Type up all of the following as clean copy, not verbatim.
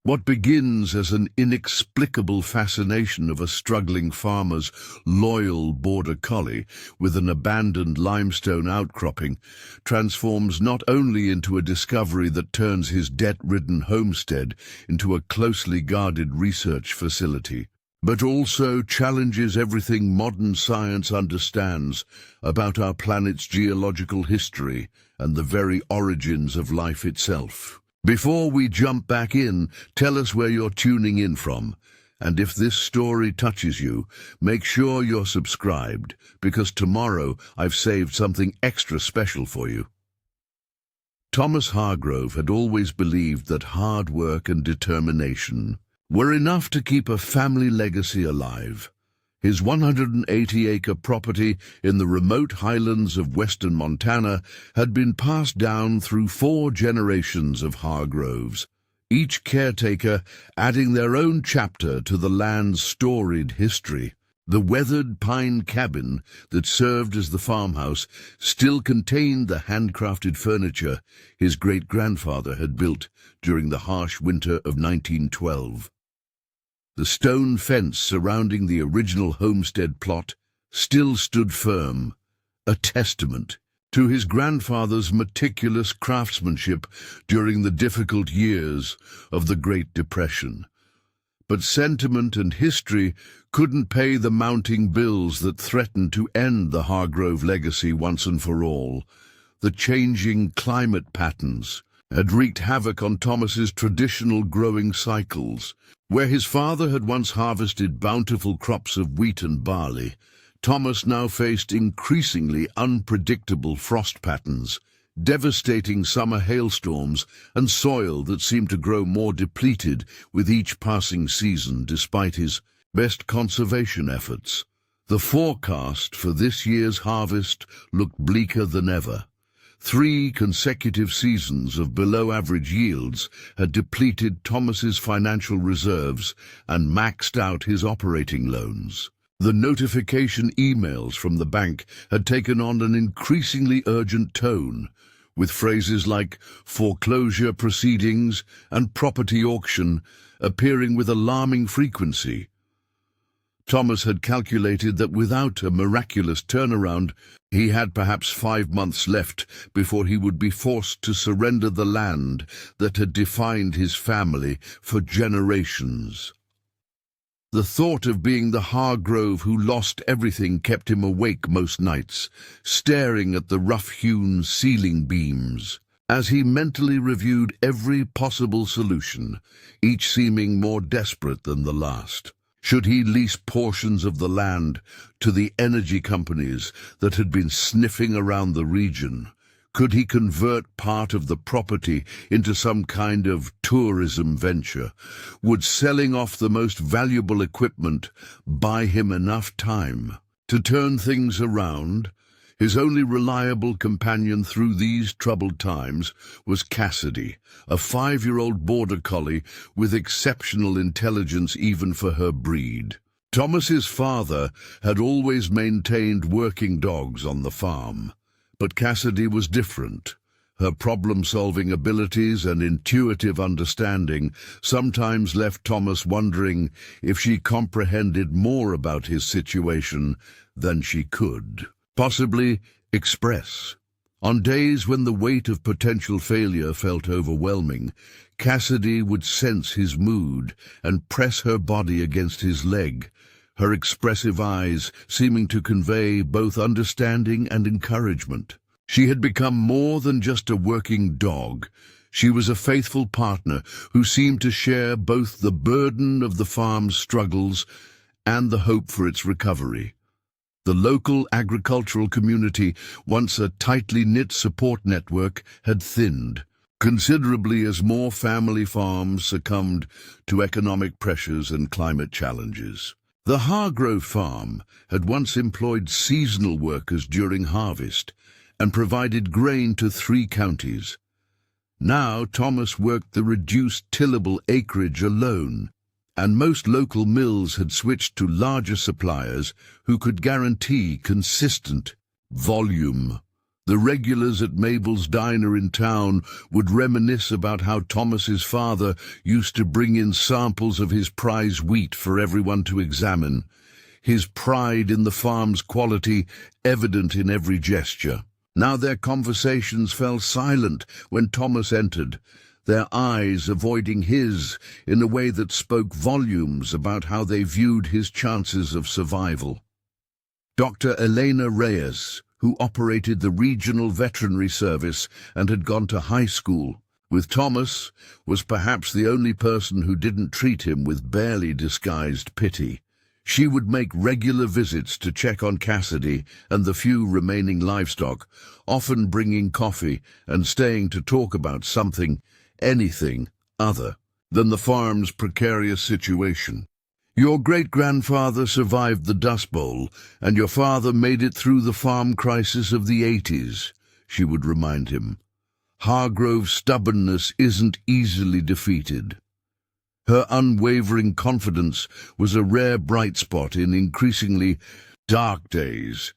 What begins as an inexplicable fascination of a struggling farmer's loyal border collie with an abandoned limestone outcropping transforms not only into a discovery that turns his debt-ridden homestead into a closely guarded research facility, but also challenges everything modern science understands about our planet's geological history and the very origins of life itself. Before we jump back in, tell us where you're tuning in from. And if this story touches you, make sure you're subscribed, because tomorrow I've saved something extra special for you. Thomas Hargrove had always believed that hard work and determination were enough to keep a family legacy alive. His 180-acre property in the remote highlands of western Montana had been passed down through 4 generations of Hargroves, each caretaker adding their own chapter to the land's storied history. The weathered pine cabin that served as the farmhouse still contained the handcrafted furniture his great-grandfather had built during the harsh winter of 1912. The stone fence surrounding the original homestead plot still stood firm, a testament to his grandfather's meticulous craftsmanship during the difficult years of the Great Depression. But sentiment and history couldn't pay the mounting bills that threatened to end the Hargrove legacy once and for all. The changing climate patterns had wreaked havoc on Thomas's traditional growing cycles. Where his father had once harvested bountiful crops of wheat and barley, Thomas now faced increasingly unpredictable frost patterns, devastating summer hailstorms, and soil that seemed to grow more depleted with each passing season despite his best conservation efforts. The forecast for this year's harvest looked bleaker than ever. 3 consecutive seasons of below-average yields had depleted Thomas's financial reserves and maxed out his operating loans. The notification emails from the bank had taken on an increasingly urgent tone, with phrases like foreclosure proceedings and property auction appearing with alarming frequency. Thomas had calculated that without a miraculous turnaround, he had perhaps 5 months left before he would be forced to surrender the land that had defined his family for generations. The thought of being the Hargrove who lost everything kept him awake most nights, staring at the rough-hewn ceiling beams. As he mentally reviewed every possible solution, each seeming more desperate than the last. Should he lease portions of the land to the energy companies that had been sniffing around the region? Could he convert part of the property into some kind of tourism venture? Would selling off the most valuable equipment buy him enough time to turn things around? His only reliable companion through these troubled times was Cassidy, a 5-year-old border collie with exceptional intelligence even for her breed. Thomas's father had always maintained working dogs on the farm, but Cassidy was different. Her problem-solving abilities and intuitive understanding sometimes left Thomas wondering if she comprehended more about his situation than she could possibly express. On days when the weight of potential failure felt overwhelming, Cassidy would sense his mood and press her body against his leg, her expressive eyes seeming to convey both understanding and encouragement. She had become more than just a working dog. She was a faithful partner who seemed to share both the burden of the farm's struggles and the hope for its recovery. The local agricultural community, once a tightly knit support network, had thinned considerably as more family farms succumbed to economic pressures and climate challenges. The Hargrove farm had once employed seasonal workers during harvest and provided grain to 3 counties. Now Thomas worked the reduced tillable acreage alone, and most local mills had switched to larger suppliers who could guarantee consistent volume. The regulars at Mabel's diner in town would reminisce about how Thomas's father used to bring in samples of his prize wheat for everyone to examine, his pride in the farm's quality evident in every gesture. Now their conversations fell silent when Thomas entered, their eyes avoiding his in a way that spoke volumes about how they viewed his chances of survival. Dr. Elena Reyes, who operated the regional veterinary service and had gone to high school with Thomas, was perhaps the only person who didn't treat him with barely disguised pity. She would make regular visits to check on Cassidy and the few remaining livestock, often bringing coffee and staying to talk about anything other than the farm's precarious situation. Your great-grandfather survived the Dust Bowl, and your father made it through the farm crisis of the 80s, she would remind him. Hargrove's stubbornness isn't easily defeated. Her unwavering confidence was a rare bright spot in increasingly dark days,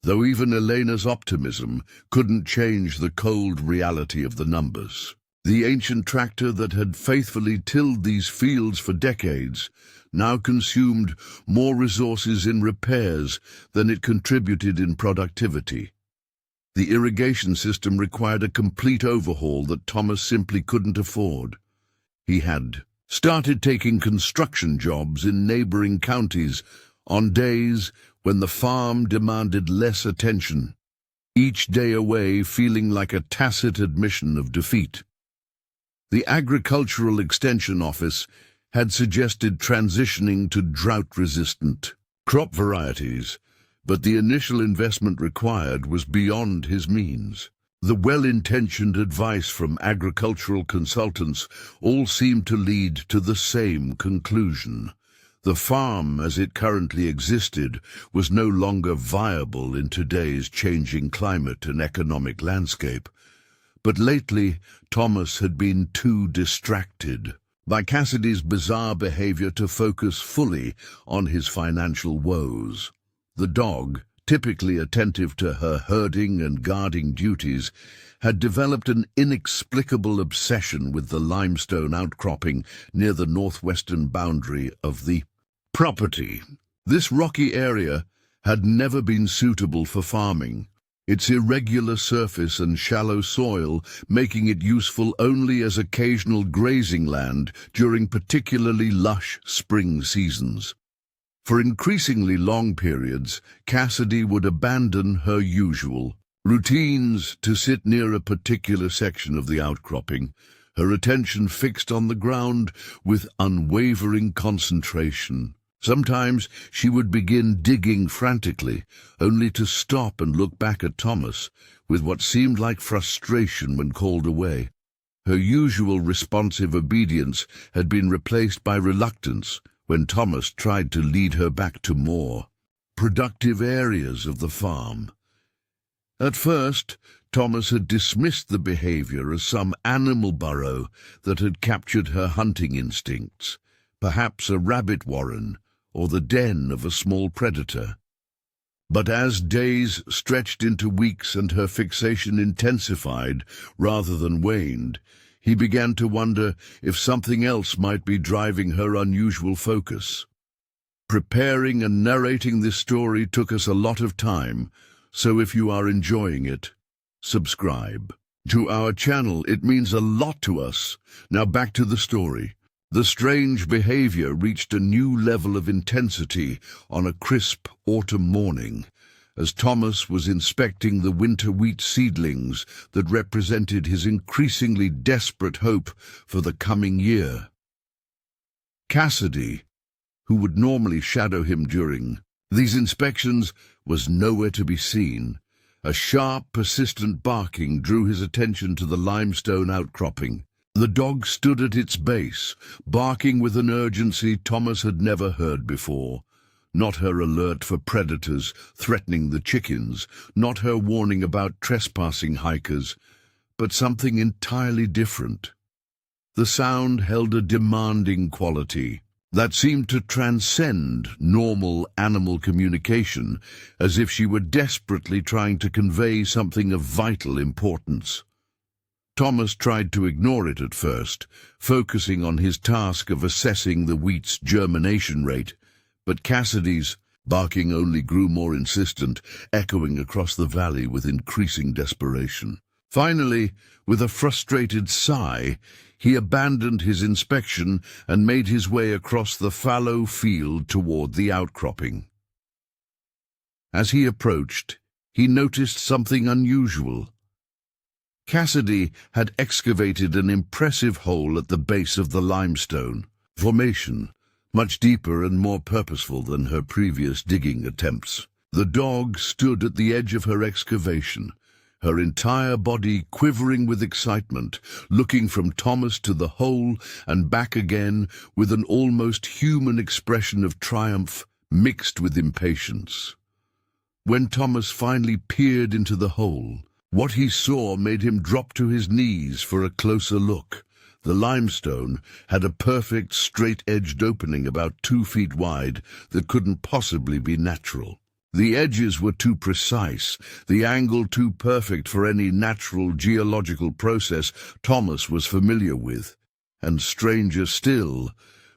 though even Elena's optimism couldn't change the cold reality of the numbers. The ancient tractor that had faithfully tilled these fields for decades now consumed more resources in repairs than it contributed in productivity. The irrigation system required a complete overhaul that Thomas simply couldn't afford. He had started taking construction jobs in neighboring counties on days when the farm demanded less attention, each day away feeling like a tacit admission of defeat. The Agricultural Extension Office had suggested transitioning to drought-resistant crop varieties, but the initial investment required was beyond his means. The well-intentioned advice from agricultural consultants all seemed to lead to the same conclusion. The farm, as it currently existed, was no longer viable in today's changing climate and economic landscape. But lately, Thomas had been too distracted by Cassidy's bizarre behavior to focus fully on his financial woes. The dog, typically attentive to her herding and guarding duties, had developed an inexplicable obsession with the limestone outcropping near the northwestern boundary of the property. This rocky area had never been suitable for farming, its irregular surface and shallow soil making it useful only as occasional grazing land during particularly lush spring seasons. For increasingly long periods, Cassidy would abandon her usual routines to sit near a particular section of the outcropping, her attention fixed on the ground with unwavering concentration. Sometimes she would begin digging frantically, only to stop and look back at Thomas with what seemed like frustration when called away. Her usual responsive obedience had been replaced by reluctance when Thomas tried to lead her back to more productive areas of the farm. At first, Thomas had dismissed the behavior as some animal burrow that had captured her hunting instincts, perhaps a rabbit warren or the den of a small predator. But as days stretched into weeks and her fixation intensified rather than waned, he began to wonder if something else might be driving her unusual focus. Preparing and narrating this story took us a lot of time, so if you are enjoying it, subscribe to our channel. It means a lot to us. Now back to the story. The strange behavior reached a new level of intensity on a crisp autumn morning, as Thomas was inspecting the winter wheat seedlings that represented his increasingly desperate hope for the coming year. Cassidy, who would normally shadow him during these inspections, was nowhere to be seen. A sharp, persistent barking drew his attention to the limestone outcropping. The dog stood at its base, barking with an urgency Thomas had never heard before. Not her alert for predators threatening the chickens, not her warning about trespassing hikers, but something entirely different. The sound held a demanding quality, that seemed to transcend normal animal communication, as if she were desperately trying to convey something of vital importance. Thomas tried to ignore it at first, focusing on his task of assessing the wheat's germination rate, but Cassidy's barking only grew more insistent, echoing across the valley with increasing desperation. Finally, with a frustrated sigh, he abandoned his inspection and made his way across the fallow field toward the outcropping. As he approached, he noticed something unusual. Cassidy had excavated an impressive hole at the base of the limestone formation, much deeper and more purposeful than her previous digging attempts. The dog stood at the edge of her excavation, her entire body quivering with excitement, looking from Thomas to the hole and back again with an almost human expression of triumph mixed with impatience. When Thomas finally peered into the hole, what he saw made him drop to his knees for a closer look. The limestone had a perfect straight-edged opening about 2 feet wide that couldn't possibly be natural. The edges were too precise, the angle too perfect for any natural geological process Thomas was familiar with. And stranger still,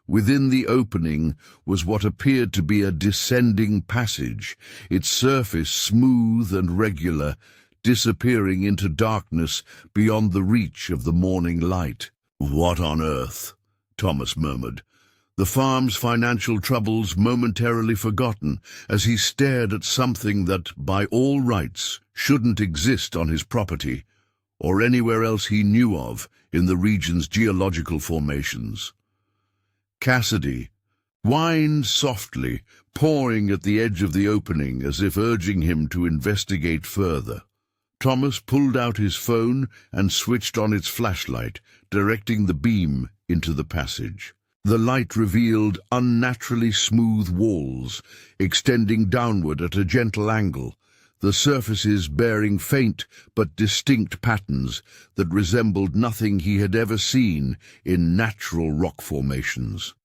within the opening was what appeared to be a descending passage, its surface smooth and regular, disappearing into darkness beyond the reach of the morning light. "What on earth?" Thomas murmured, the farm's financial troubles momentarily forgotten as he stared at something that, by all rights, shouldn't exist on his property or anywhere else he knew of in the region's geological formations. Cassidy whined softly, pawing at the edge of the opening as if urging him to investigate further. Thomas pulled out his phone and switched on its flashlight, directing the beam into the passage. The light revealed unnaturally smooth walls, extending downward at a gentle angle, the surfaces bearing faint but distinct patterns that resembled nothing he had ever seen in natural rock formations.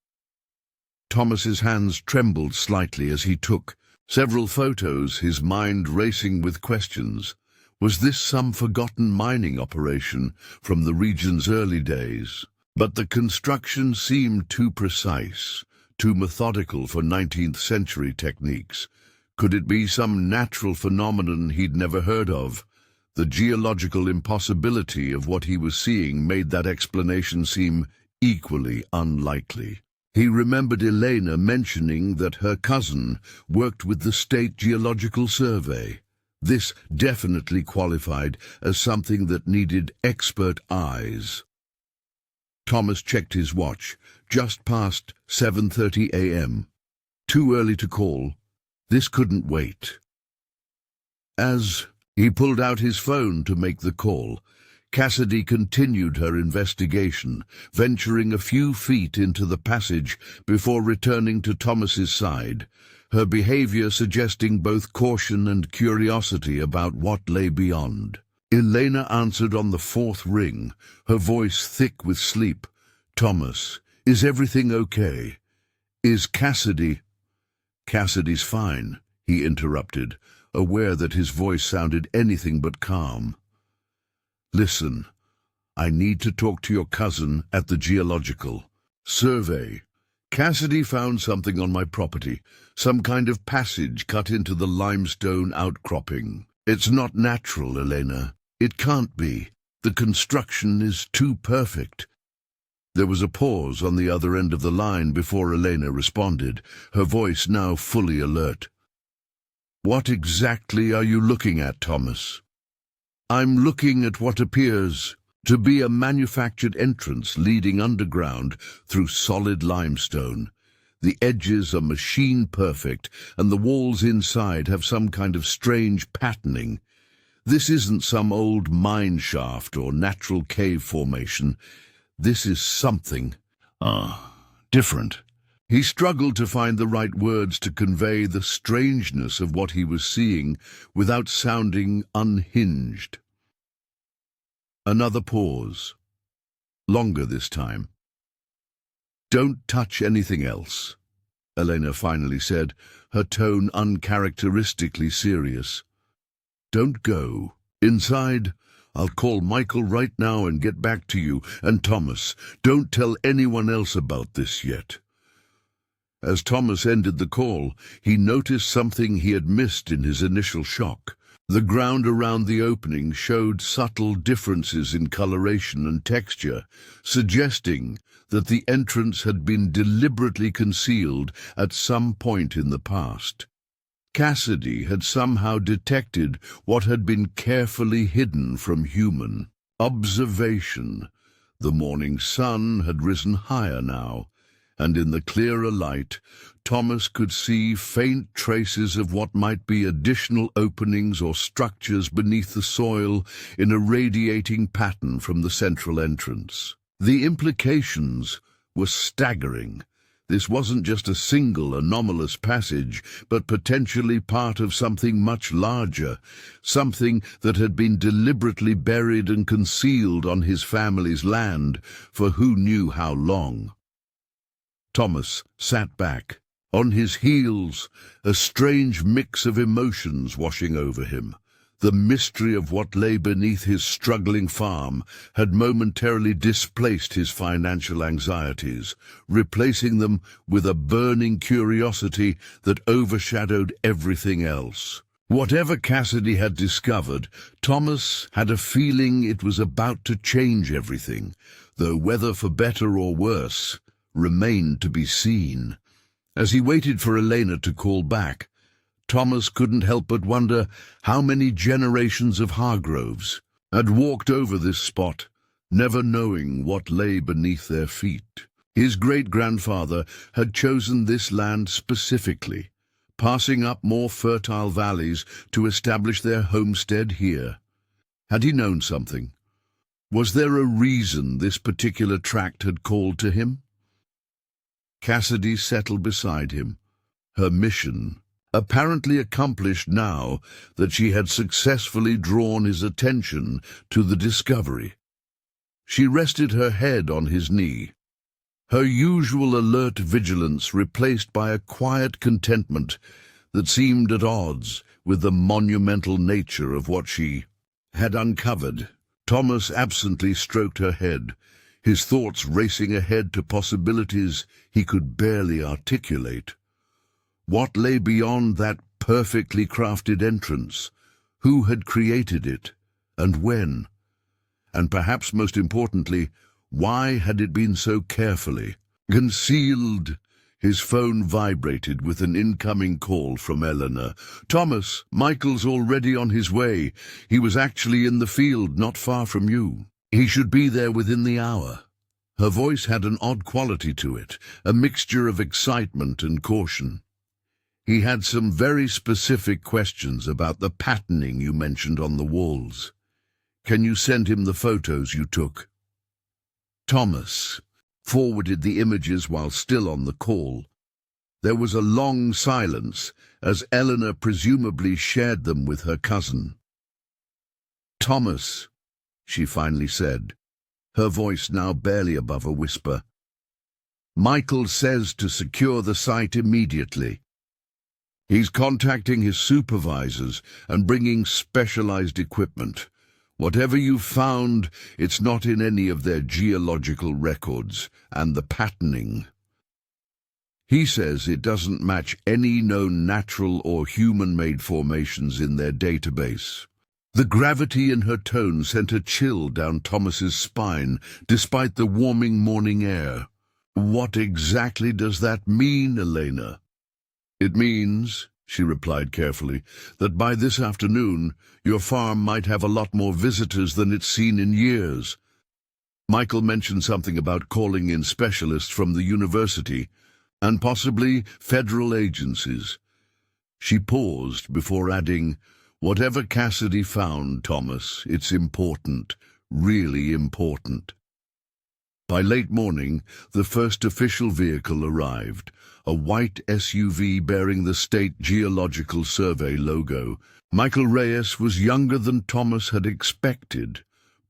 Thomas's hands trembled slightly as he took several photos, his mind racing with questions. Was this some forgotten mining operation from the region's early days? But the construction seemed too precise, too methodical for 19th century techniques. Could it be some natural phenomenon he'd never heard of? The geological impossibility of what he was seeing made that explanation seem equally unlikely. He remembered Elena mentioning that her cousin worked with the State Geological Survey. This definitely qualified as something that needed expert eyes. Thomas checked his watch, just past 7:30 a.m. Too early to call. This couldn't wait. As he pulled out his phone to make the call, Cassidy continued her investigation, venturing a few feet into the passage before returning to Thomas's side, her behavior suggesting both caution and curiosity about what lay beyond. Elena answered on the 4th ring, her voice thick with sleep. "Thomas, is everything okay? Is Cassidy—" "Cassidy's fine," he interrupted, aware that his voice sounded anything but calm. "Listen, I need to talk to your cousin at the Geological Survey. Cassidy found something on my property, some kind of passage cut into the limestone outcropping. It's not natural, Elena. It can't be. The construction is too perfect." There was a pause on the other end of the line before Elena responded, her voice now fully alert. "What exactly are you looking at, Thomas?" "I'm looking at what appears to be a manufactured entrance leading underground through solid limestone. The edges are machine-perfect, and the walls inside have some kind of strange patterning. This isn't some old mine shaft or natural cave formation. This is something different." He struggled to find the right words to convey the strangeness of what he was seeing without sounding unhinged. Another pause. Longer this time. Don't touch anything else, Elena finally said, her tone uncharacteristically serious. Don't go. Inside, I'll call Michael right now and get back to you. And Thomas, don't tell anyone else about this yet. As Thomas ended the call, he noticed something he had missed in his initial shock. The ground around the opening showed subtle differences in coloration and texture, suggesting that the entrance had been deliberately concealed at some point in the past. Cassidy had somehow detected what had been carefully hidden from human observation. The morning sun had risen higher now, and in the clearer light, Thomas could see faint traces of what might be additional openings or structures beneath the soil in a radiating pattern from the central entrance. The implications were staggering. This wasn't just a single anomalous passage, but potentially part of something much larger, something that had been deliberately buried and concealed on his family's land for who knew how long. Thomas sat back, on his heels, a strange mix of emotions washing over him. The mystery of what lay beneath his struggling farm had momentarily displaced his financial anxieties, replacing them with a burning curiosity that overshadowed everything else. Whatever Cassidy had discovered, Thomas had a feeling it was about to change everything, though whether for better or worse remained to be seen. As he waited for Elena to call back, Thomas couldn't help but wonder how many generations of Hargroves had walked over this spot, never knowing what lay beneath their feet. His great-grandfather had chosen this land specifically, passing up more fertile valleys to establish their homestead here. Had he known something? Was there a reason this particular tract had called to him? Cassidy settled beside him, her mission apparently accomplished now that she had successfully drawn his attention to the discovery. She rested her head on his knee, her usual alert vigilance replaced by a quiet contentment that seemed at odds with the monumental nature of what she had uncovered. Thomas absently stroked her head, his thoughts racing ahead to possibilities he could barely articulate. What lay beyond that perfectly crafted entrance? Who had created it, and when? And perhaps most importantly, why had it been so carefully concealed? His phone vibrated with an incoming call from Eleanor. "Thomas, Michael's already on his way. He was actually in the field not far from you. He should be there within the hour." Her voice had an odd quality to it, a mixture of excitement and caution. "He had some very specific questions about the patterning you mentioned on the walls. Can you send him the photos you took?" Thomas forwarded the images while still on the call. There was a long silence as Eleanor presumably shared them with her cousin. "Thomas," she finally said, her voice now barely above a whisper, "Michael says to secure the site immediately. He's contacting his supervisors and bringing specialized equipment. Whatever you've found, it's not in any of their geological records, and the patterning. He says it doesn't match any known natural or human-made formations in their database." The gravity in her tone sent a chill down Thomas's spine, despite the warming morning air. "What exactly does that mean, Elena?" "It means," she replied carefully, "that by this afternoon your farm might have a lot more visitors than it's seen in years. Michael mentioned something about calling in specialists from the university and possibly federal agencies." She paused before adding, "Whatever Cassidy found, Thomas, it's important, really important." By late morning, the first official vehicle arrived, a white SUV bearing the State Geological Survey logo. Michael Reyes was younger than Thomas had expected,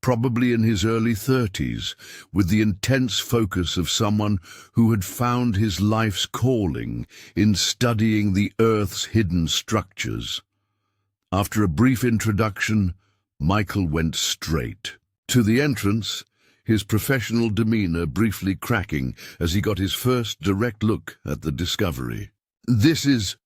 probably in his early 30s, with the intense focus of someone who had found his life's calling in studying the Earth's hidden structures. After a brief introduction, Michael went straight to the entrance, his professional demeanor briefly cracking as he got his first direct look at the discovery. "This is—"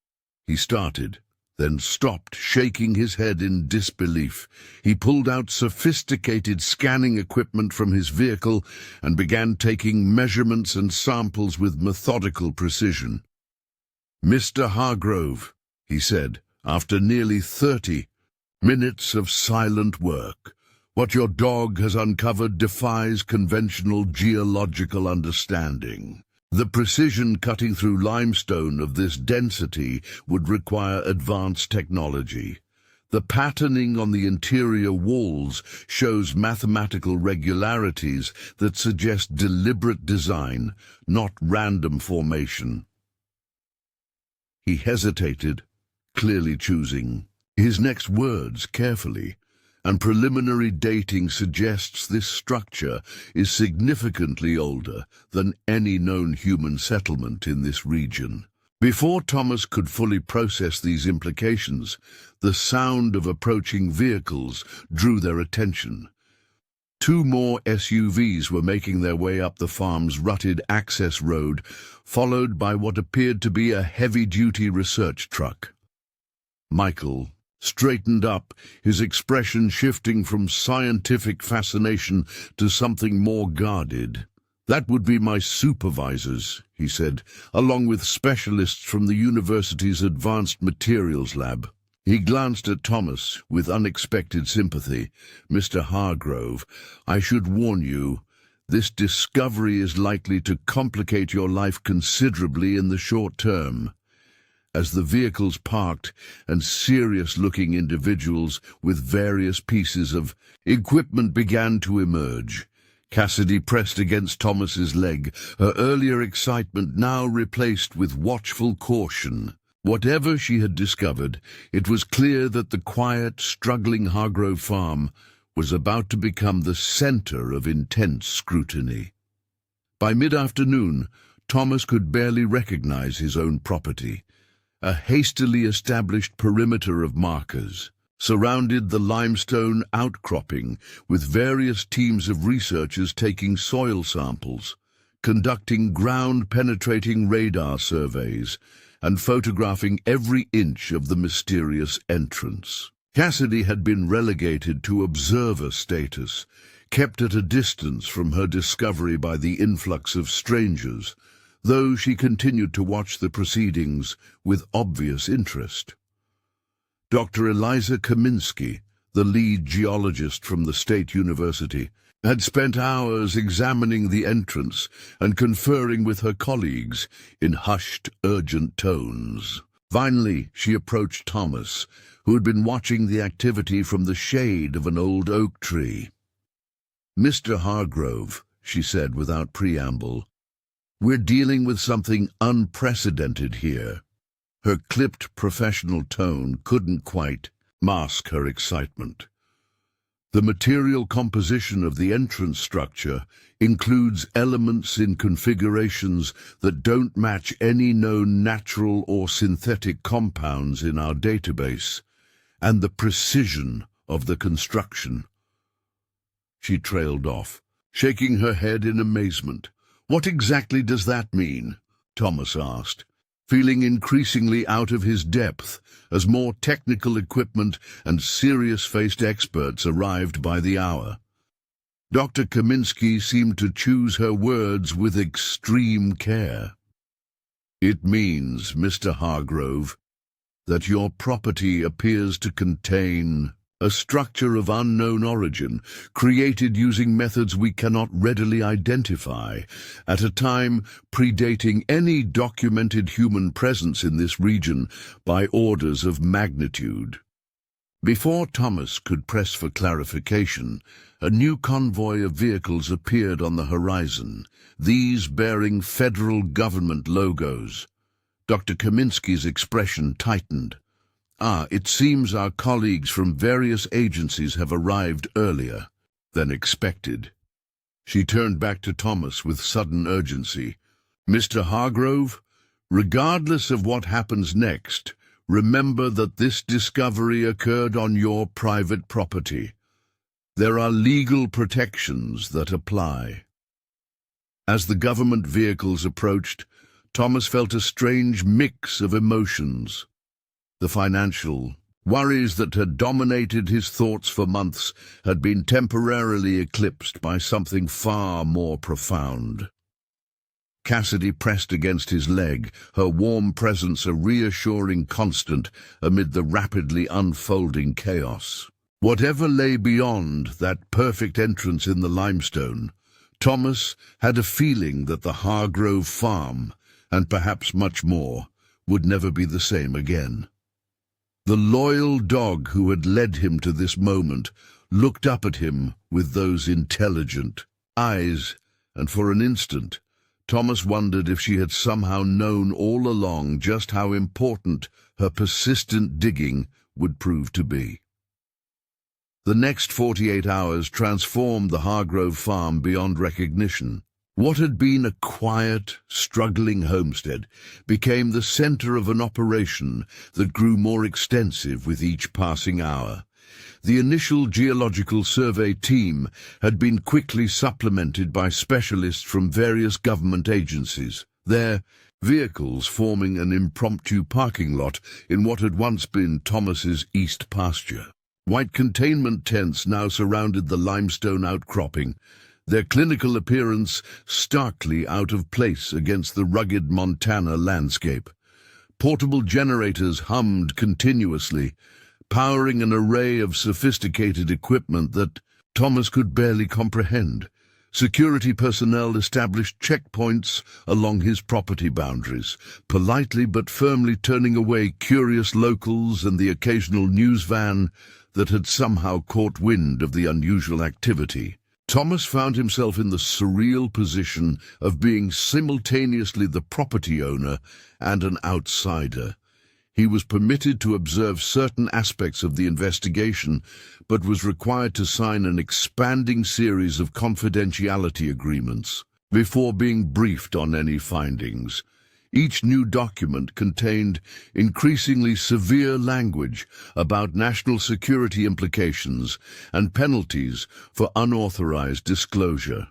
he started, then stopped, shaking his head in disbelief. He pulled out sophisticated scanning equipment from his vehicle and began taking measurements and samples with methodical precision. "Mr. Hargrove," he said, after nearly 30 minutes of silent work, "what your dog has uncovered defies conventional geological understanding. The precision cutting through limestone of this density would require advanced technology. The patterning on the interior walls shows mathematical regularities that suggest deliberate design, not random formation." He hesitated, clearly choosing his next words carefully, and preliminary dating suggests this structure is significantly older than any known human settlement in this region. Before Thomas could fully process these implications, the sound of approaching vehicles drew their attention. 2 more SUVs were making their way up the farm's rutted access road, followed by what appeared to be a heavy-duty research truck. Michael straightened up, his expression shifting from scientific fascination to something more guarded. "That would be my supervisors," he said, "along with specialists from the university's Advanced Materials Lab." He glanced at Thomas with unexpected sympathy. "Mr. Hargrove, I should warn you, this discovery is likely to complicate your life considerably in the short term." As the vehicles parked and serious-looking individuals with various pieces of equipment began to emerge, Cassidy pressed against Thomas's leg, her earlier excitement now replaced with watchful caution. Whatever she had discovered, it was clear that the quiet, struggling Hargrove farm was about to become the center of intense scrutiny. By mid-afternoon, Thomas could barely recognize his own property. A hastily established perimeter of markers surrounded the limestone outcropping, with various teams of researchers taking soil samples, conducting ground-penetrating radar surveys, and photographing every inch of the mysterious entrance. Cassidy had been relegated to observer status, kept at a distance from her discovery by the influx of strangers, though she continued to watch the proceedings with obvious interest. Dr. Eliza Kaminsky, the lead geologist from the State University, had spent hours examining the entrance and conferring with her colleagues in hushed, urgent tones. Finally, she approached Thomas, who had been watching the activity from the shade of an old oak tree. "Mr. Hargrove," she said without preamble, "we're dealing with something unprecedented here." Her clipped professional tone couldn't quite mask her excitement. The material composition of the entrance structure includes elements in configurations that don't match any known natural or synthetic compounds in our database, and the precision of the construction. She trailed off, shaking her head in amazement. "What exactly does that mean?" Thomas asked, feeling increasingly out of his depth as more technical equipment and serious-faced experts arrived by the hour. Dr. Kaminsky seemed to choose her words with extreme care. "It means, Mr. Hargrove, that your property appears to contain a structure of unknown origin, created using methods we cannot readily identify, at a time predating any documented human presence in this region by orders of magnitude." Before Thomas could press for clarification, a new convoy of vehicles appeared on the horizon, these bearing federal government logos. Dr. Kaminsky's expression tightened. "It seems our colleagues from various agencies have arrived earlier." than expected. She turned back to Thomas with sudden urgency. "Mr. Hargrove, regardless of what happens next, remember that this discovery occurred on your private property. There are legal protections that apply." As the government vehicles approached, Thomas felt a strange mix of emotions. The financial worries that had dominated his thoughts for months had been temporarily eclipsed by something far more profound. Cassidy pressed against his leg, her warm presence a reassuring constant amid the rapidly unfolding chaos. Whatever lay beyond that perfect entrance in the limestone, Thomas had a feeling that the Hargrove farm, and perhaps much more, would never be the same again. The loyal dog who had led him to this moment looked up at him with those intelligent eyes, and for an instant, Thomas wondered if she had somehow known all along just how important her persistent digging would prove to be. The next 48 hours transformed the Hargrove farm beyond recognition. What had been a quiet, struggling homestead became the center of an operation that grew more extensive with each passing hour. The initial geological survey team had been quickly supplemented by specialists from various government agencies, their vehicles forming an impromptu parking lot in what had once been Thomas's east pasture. White containment tents now surrounded the limestone outcropping, their clinical appearance starkly out of place against the rugged Montana landscape. Portable generators hummed continuously, powering an array of sophisticated equipment that Thomas could barely comprehend. Security personnel established checkpoints along his property boundaries, politely but firmly turning away curious locals and the occasional news van that had somehow caught wind of the unusual activity. Thomas found himself in the surreal position of being simultaneously the property owner and an outsider. He was permitted to observe certain aspects of the investigation, but was required to sign an expanding series of confidentiality agreements before being briefed on any findings. Each new document contained increasingly severe language about national security implications and penalties for unauthorized disclosure.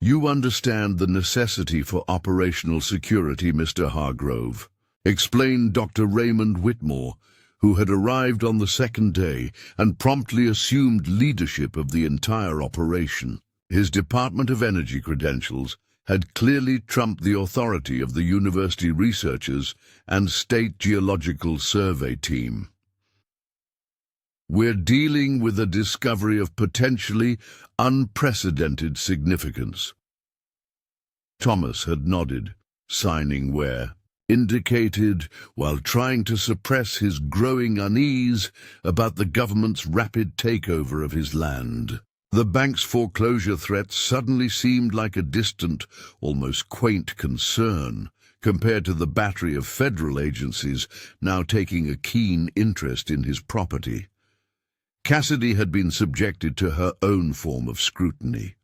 "You understand the necessity for operational security, Mr. Hargrove," explained Dr. Raymond Whitmore, who had arrived on the second day and promptly assumed leadership of the entire operation. His Department of Energy credentials had clearly trumped the authority of the university researchers and State Geological Survey team. "We're dealing with a discovery of potentially unprecedented significance." Thomas had nodded, signing where indicated while trying to suppress his growing unease about the government's rapid takeover of his land. The bank's foreclosure threat suddenly seemed like a distant, almost quaint concern compared to the battery of federal agencies now taking a keen interest in his property. Cassidy had been subjected to her own form of scrutiny.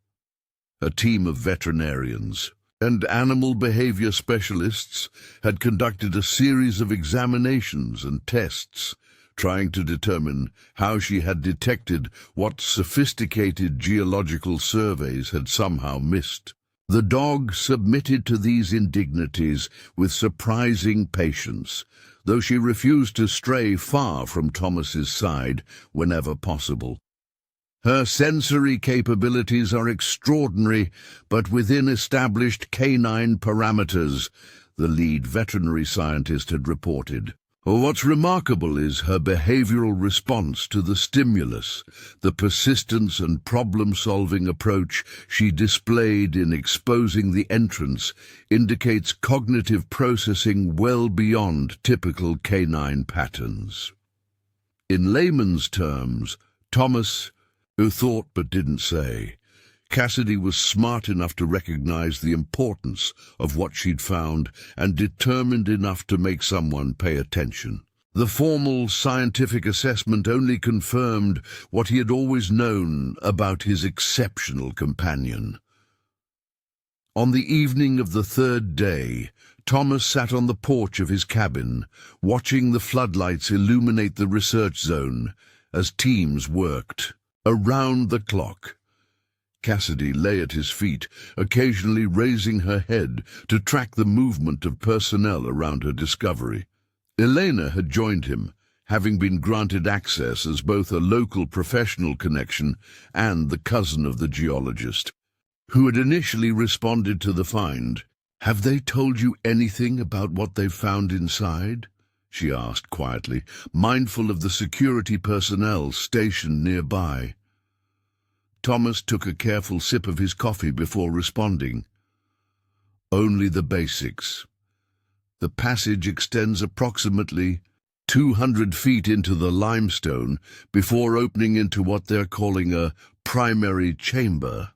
A team of veterinarians and animal behavior specialists had conducted a series of examinations and tests, trying to determine how she had detected what sophisticated geological surveys had somehow missed. The dog submitted to these indignities with surprising patience, though she refused to stray far from Thomas's side whenever possible. Her sensory capabilities are extraordinary, but within established canine parameters, the lead veterinary scientist had reported. What's remarkable is her behavioral response to the stimulus, the persistence and problem-solving approach she displayed in exposing the entrance indicates cognitive processing well beyond typical canine patterns. In layman's terms, Thomas, who thought but didn't say, Cassidy was smart enough to recognize the importance of what she'd found and determined enough to make someone pay attention. The formal scientific assessment only confirmed what he had always known about his exceptional companion. On the evening of the third day, Thomas sat on the porch of his cabin, watching the floodlights illuminate the research zone as teams worked around the clock. Cassidy lay at his feet, occasionally raising her head to track the movement of personnel around her discovery. Elena had joined him, having been granted access as both a local professional connection and the cousin of the geologist, who had initially responded to the find. "Have they told you anything about what they've found inside?" she asked quietly, mindful of the security personnel stationed nearby. Thomas took a careful sip of his coffee before responding. "Only the basics. The passage extends approximately 200 feet into the limestone before opening into what they're calling a primary chamber.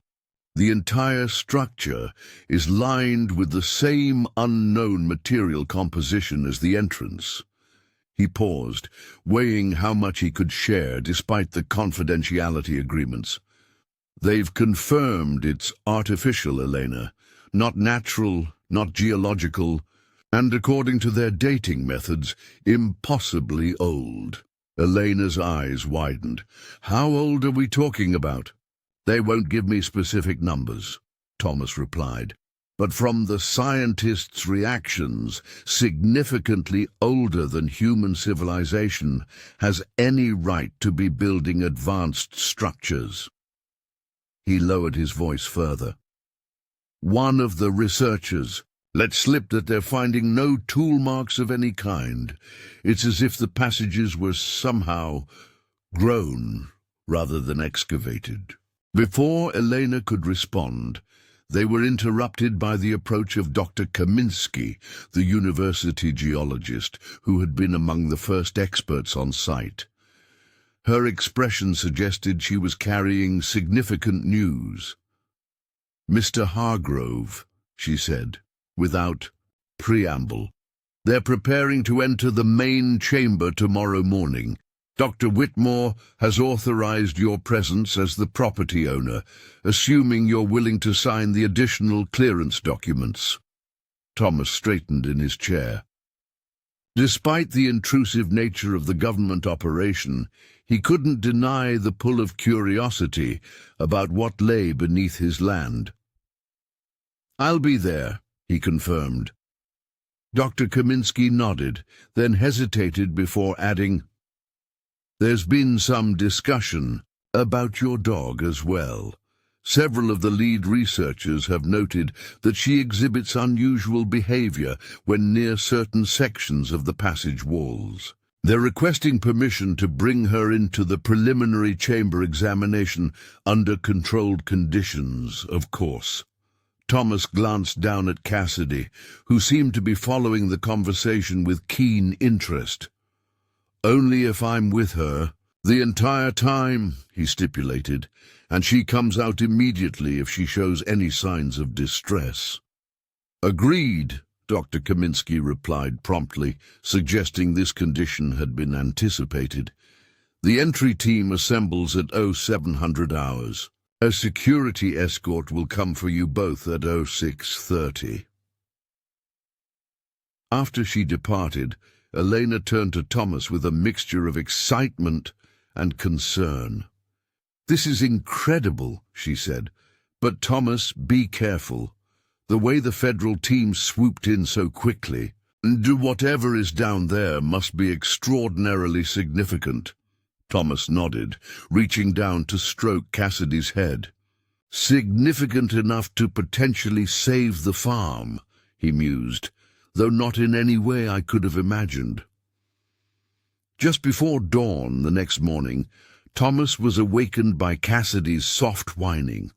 The entire structure is lined with the same unknown material composition as the entrance." He paused, weighing how much he could share despite the confidentiality agreements. "They've confirmed it's artificial, Elena, not natural, not geological, and according to their dating methods, impossibly old." Elena's eyes widened. "How old are we talking about?" "They won't give me specific numbers," Thomas replied, "but from the scientists' reactions, significantly older than human civilization has any right to be building advanced structures." He lowered his voice further. "One of the researchers let slip that they're finding no tool marks of any kind. It's as if the passages were somehow grown rather than excavated." Before Elena could respond, they were interrupted by the approach of Dr. Kaminsky, the university geologist, who had been among the first experts on site. Her expression suggested she was carrying significant news. "Mr. Hargrove," she said, without preamble, "they're preparing to enter the main chamber tomorrow morning. Dr. Whitmore has authorized your presence as the property owner, assuming you're willing to sign the additional clearance documents." Thomas straightened in his chair. Despite the intrusive nature of the government operation, he couldn't deny the pull of curiosity about what lay beneath his land. "I'll be there," he confirmed. Dr. Kaminsky nodded, then hesitated before adding, "There's been some discussion about your dog as well. Several of the lead researchers have noted that she exhibits unusual behavior when near certain sections of the passage walls. They're requesting permission to bring her into the preliminary chamber examination under controlled conditions, of course." Thomas glanced down at Cassidy, who seemed to be following the conversation with keen interest. "Only if I'm with her the entire time," he stipulated, "and she comes out immediately if she shows any signs of distress." "Agreed," Dr. Kaminsky replied promptly, suggesting this condition had been anticipated. "The entry team assembles at 0700 hours. A security escort will come for you both at 0630. After she departed, Elena turned to Thomas with a mixture of excitement and concern. "This is incredible," she said. "But Thomas, be careful. The way the federal team swooped in so quickly, and whatever is down there must be extraordinarily significant." Thomas nodded, reaching down to stroke Cassidy's head. "Significant enough to potentially save the farm," he mused, "though not in any way I could have imagined." Just before dawn the next morning, Thomas was awakened by Cassidy's soft whining.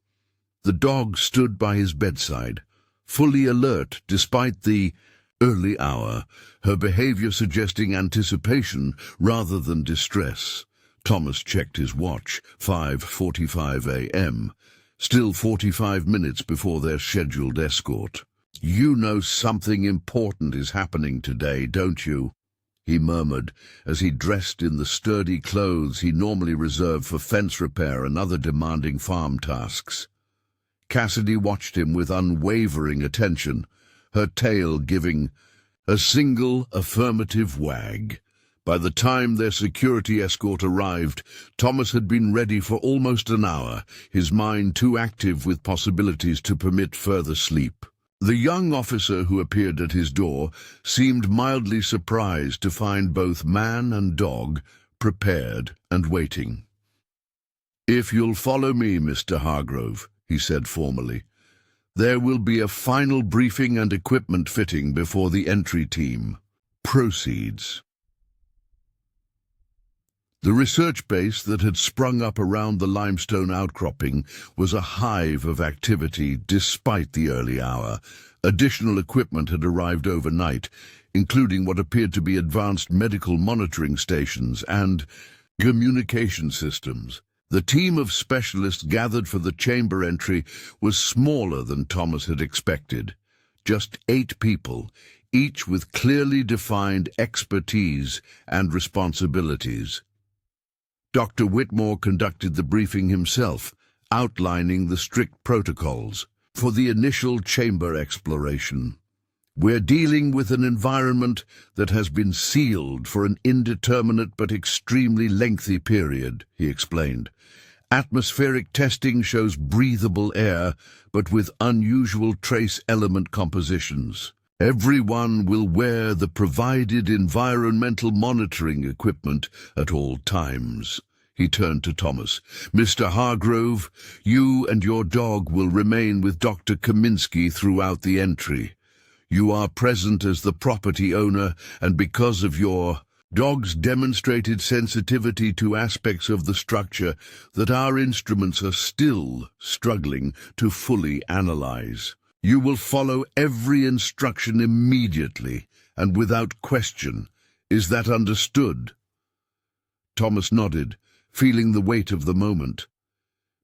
The dog stood by his bedside, fully alert despite the early hour, her behavior suggesting anticipation rather than distress. Thomas checked his watch, 5:45 a.m., still 45 minutes before their scheduled escort. "You know something important is happening today, don't you?" he murmured, as he dressed in the sturdy clothes he normally reserved for fence repair and other demanding farm tasks. Cassidy watched him with unwavering attention, her tail giving a single affirmative wag. By the time their security escort arrived, Thomas had been ready for almost an hour, his mind too active with possibilities to permit further sleep. The young officer who appeared at his door seemed mildly surprised to find both man and dog prepared and waiting. "If you'll follow me, Mr. Hargrove," he said formally, "there will be a final briefing and equipment fitting before the entry team proceeds." The research base that had sprung up around the limestone outcropping was a hive of activity despite the early hour. Additional equipment had arrived overnight, including what appeared to be advanced medical monitoring stations and communication systems. The team of specialists gathered for the chamber entry was smaller than Thomas had expected. Just 8 people, each with clearly defined expertise and responsibilities. Dr. Whitmore conducted the briefing himself, outlining the strict protocols for the initial chamber exploration. "We're dealing with an environment that has been sealed for an indeterminate but extremely lengthy period," he explained. "Atmospheric testing shows breathable air, but with unusual trace element compositions. Everyone will wear the provided environmental monitoring equipment at all times." He turned to Thomas. "Mr. Hargrove, you and your dog will remain with Dr. Kaminsky throughout the entry. You are present as the property owner, and because of your dog's demonstrated sensitivity to aspects of the structure that our instruments are still struggling to fully analyze. You will follow every instruction immediately and without question. Is that understood?" Thomas nodded, feeling the weight of the moment.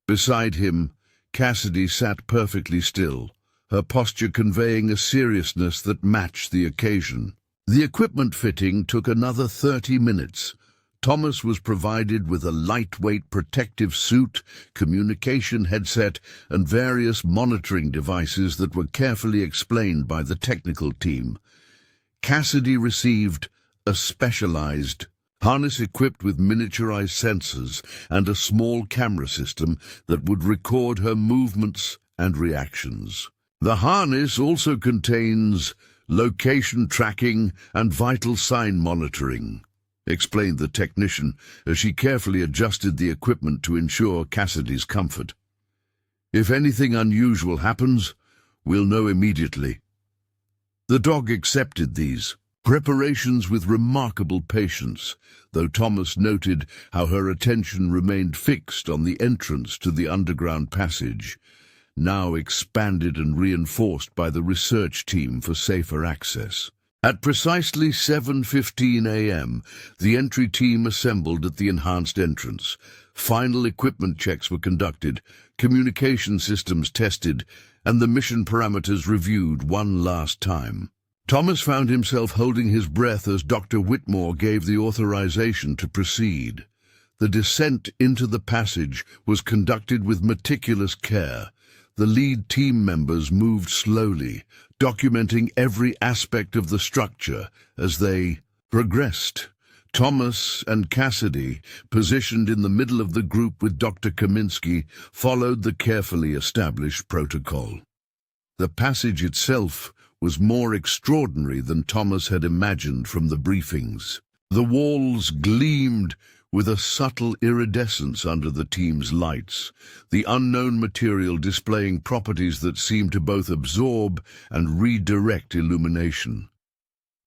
Beside him, Cassidy sat perfectly still, her posture conveying a seriousness that matched the occasion. The equipment fitting took another 30 minutes. Thomas was provided with a lightweight protective suit, communication headset, and various monitoring devices that were carefully explained by the technical team. Cassidy received a specialized harness equipped with miniaturized sensors and a small camera system that would record her movements and reactions. The harness also contains location tracking and vital sign monitoring, explained the technician as she carefully adjusted the equipment to ensure Cassidy's comfort. "If anything unusual happens, we'll know immediately." The dog accepted these preparations with remarkable patience, though Thomas noted how her attention remained fixed on the entrance to the underground passage, now expanded and reinforced by the research team for safer access. At precisely 7:15 a.m., the entry team assembled at the enhanced entrance. Final equipment checks were conducted, communication systems tested, and the mission parameters reviewed one last time. Thomas found himself holding his breath as Dr. Whitmore gave the authorization to proceed. The descent into the passage was conducted with meticulous care. The lead team members moved slowly, documenting every aspect of the structure as they progressed. Thomas and Cassidy, positioned in the middle of the group with Dr. Kaminsky, followed the carefully established protocol. The passage itself was more extraordinary than Thomas had imagined from the briefings. The walls gleamed with a subtle iridescence under the team's lights, the unknown material displaying properties that seemed to both absorb and redirect illumination.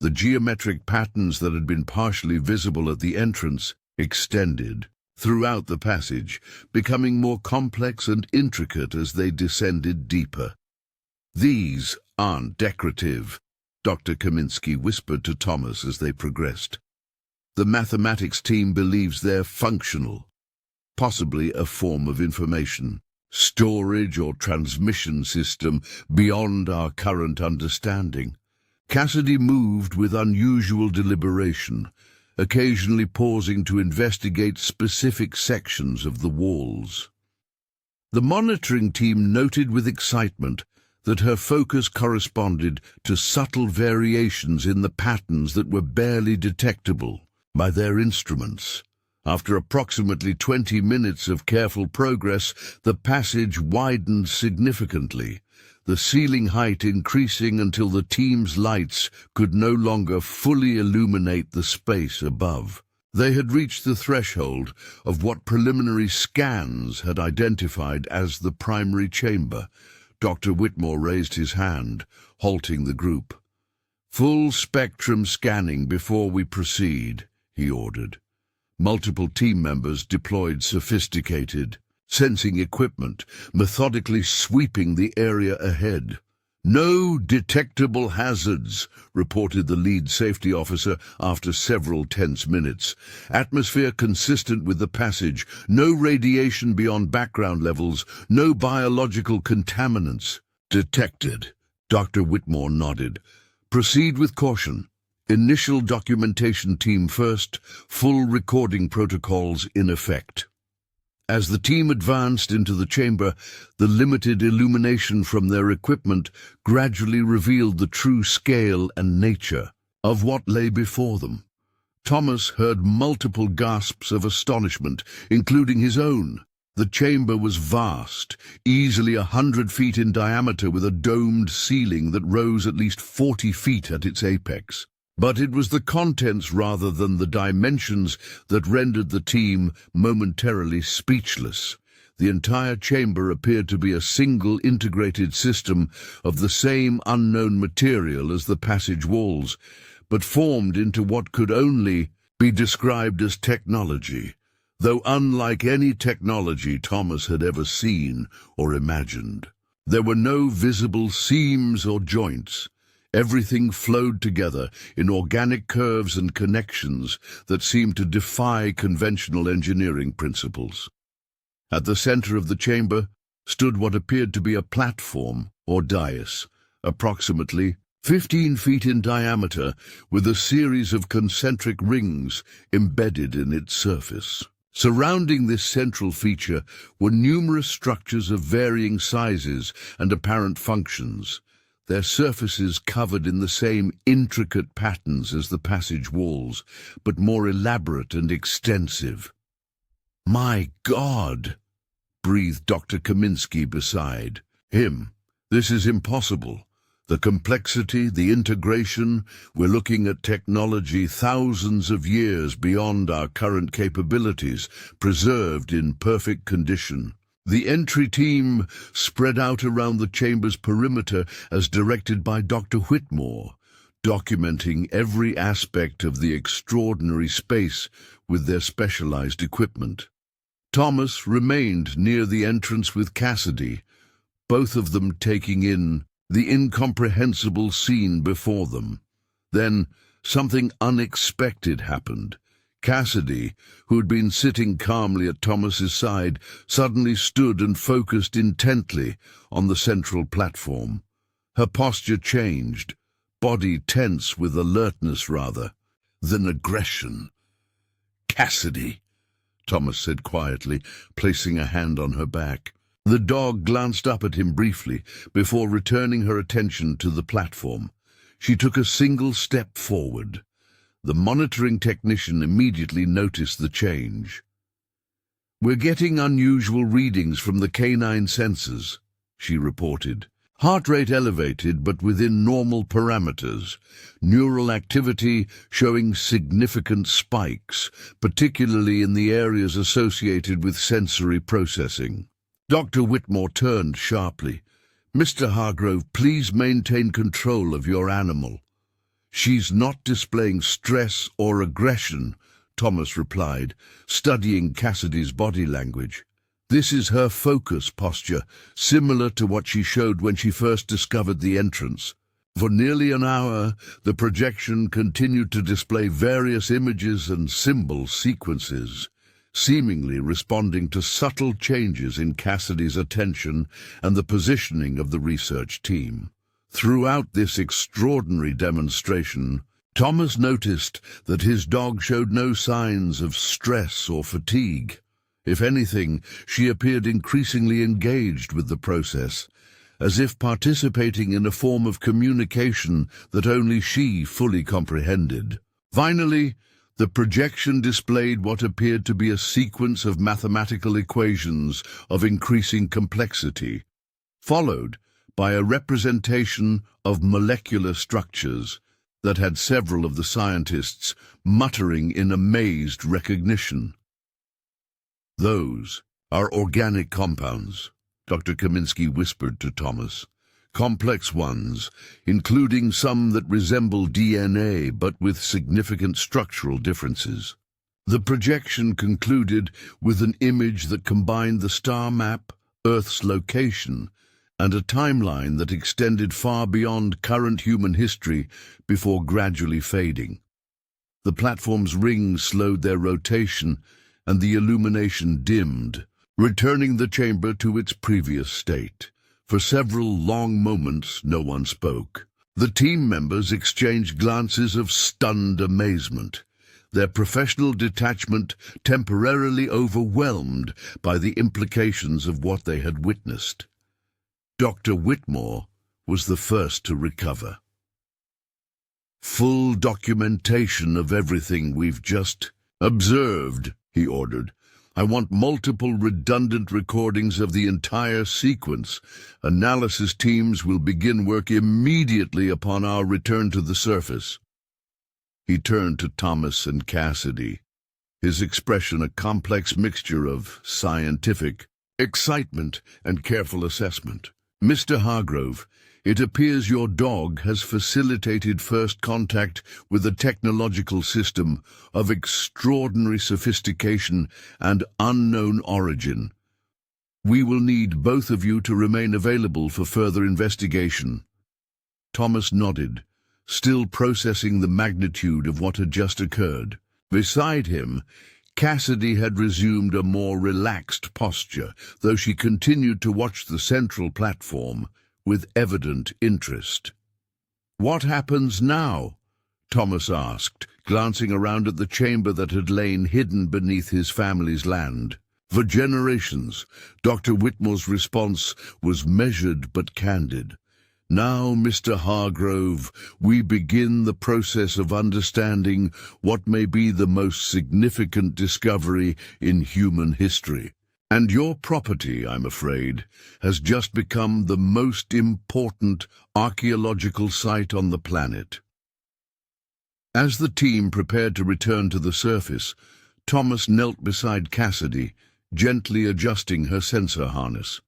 The geometric patterns that had been partially visible at the entrance extended throughout the passage, becoming more complex and intricate as they descended deeper. "These aren't decorative," Dr. Kaminsky whispered to Thomas as they progressed. "The mathematics team believes they're functional, possibly a form of information storage or transmission system beyond our current understanding." Cassidy moved with unusual deliberation, occasionally pausing to investigate specific sections of the walls. The monitoring team noted with excitement that her focus corresponded to subtle variations in the patterns that were barely detectable by their instruments. After approximately 20 minutes of careful progress, the passage widened significantly, the ceiling height increasing until the team's lights could no longer fully illuminate the space above. They had reached the threshold of what preliminary scans had identified as the primary chamber. Dr. Whitmore raised his hand, halting the group. "Full spectrum scanning before we proceed," he ordered. Multiple team members deployed sophisticated sensing equipment, methodically sweeping the area ahead. "No detectable hazards," reported the lead safety officer after several tense minutes. "Atmosphere consistent with the passage, no radiation beyond background levels, no biological contaminants." "Detected," Dr. Whitmore nodded. "Proceed with caution. Initial documentation team first, full recording protocols in effect." As the team advanced into the chamber, the limited illumination from their equipment gradually revealed the true scale and nature of what lay before them. Thomas heard multiple gasps of astonishment, including his own. The chamber was vast, easily 100 feet in diameter, with a domed ceiling that rose at least 40 feet at its apex. But it was the contents rather than the dimensions that rendered the team momentarily speechless. The entire chamber appeared to be a single integrated system of the same unknown material as the passage walls, but formed into what could only be described as technology, though unlike any technology Thomas had ever seen or imagined. There were no visible seams or joints. Everything flowed together in organic curves and connections that seemed to defy conventional engineering principles. At the center of the chamber stood what appeared to be a platform or dais, approximately 15 feet in diameter, with a series of concentric rings embedded in its surface. Surrounding this central feature were numerous structures of varying sizes and apparent functions, their surfaces covered in the same intricate patterns as the passage walls, but more elaborate and extensive. "My God!" breathed Dr. Kaminsky beside him. "This is impossible. The complexity, the integration, we're looking at technology thousands of years beyond our current capabilities, preserved in perfect condition." The entry team spread out around the chamber's perimeter as directed by Dr. Whitmore, documenting every aspect of the extraordinary space with their specialized equipment. Thomas remained near the entrance with Cassidy, both of them taking in the incomprehensible scene before them. Then something unexpected happened. Cassidy, who had been sitting calmly at Thomas's side, suddenly stood and focused intently on the central platform. Her posture changed, body tense with alertness rather than aggression. "Cassidy," Thomas said quietly, placing a hand on her back. The dog glanced up at him briefly before returning her attention to the platform. She took a single step forward. The monitoring technician immediately noticed the change. "We're getting unusual readings from the canine sensors," she reported. "Heart rate elevated but within normal parameters. Neural activity showing significant spikes, particularly in the areas associated with sensory processing." Dr. Whitmore turned sharply. "Mr. Hargrove, please maintain control of your animal." "She's not displaying stress or aggression," Thomas replied, studying Cassidy's body language. "This is her focus posture, similar to what she showed when she first discovered the entrance." For nearly an hour, the projection continued to display various images and symbol sequences, seemingly responding to subtle changes in Cassidy's attention and the positioning of the research team. Throughout this extraordinary demonstration, Thomas noticed that his dog showed no signs of stress or fatigue. If anything, she appeared increasingly engaged with the process, as if participating in a form of communication that only she fully comprehended. Finally, the projection displayed what appeared to be a sequence of mathematical equations of increasing complexity, followed by a representation of molecular structures that had several of the scientists muttering in amazed recognition. "Those are organic compounds," Dr. Kaminsky whispered to Thomas. "Complex ones, including some that resemble DNA but with significant structural differences." The projection concluded with an image that combined the star map, Earth's location, and a timeline that extended far beyond current human history before gradually fading. The platform's rings slowed their rotation, and the illumination dimmed, returning the chamber to its previous state. For several long moments, no one spoke. The team members exchanged glances of stunned amazement, their professional detachment temporarily overwhelmed by the implications of what they had witnessed. Dr. Whitmore was the first to recover. "Full documentation of everything we've just observed," he ordered. "I want multiple redundant recordings of the entire sequence. Analysis teams will begin work immediately upon our return to the surface." He turned to Thomas and Cassidy, his expression a complex mixture of scientific excitement and careful assessment. "Mr. Hargrove, it appears your dog has facilitated first contact with a technological system of extraordinary sophistication and unknown origin. We will need both of you to remain available for further investigation." Thomas nodded, still processing the magnitude of what had just occurred. Beside him, Cassidy had resumed a more relaxed posture, though she continued to watch the central platform with evident interest. "What happens now?" Thomas asked, glancing around at the chamber that had lain hidden beneath his family's land. For generations, Dr. Whitmore's response was measured but candid. "Now, Mr. Hargrove, we begin the process of understanding what may be the most significant discovery in human history. And your property, I'm afraid, has just become the most important archaeological site on the planet." As the team prepared to return to the surface, Thomas knelt beside Cassidy, gently adjusting her sensor harness.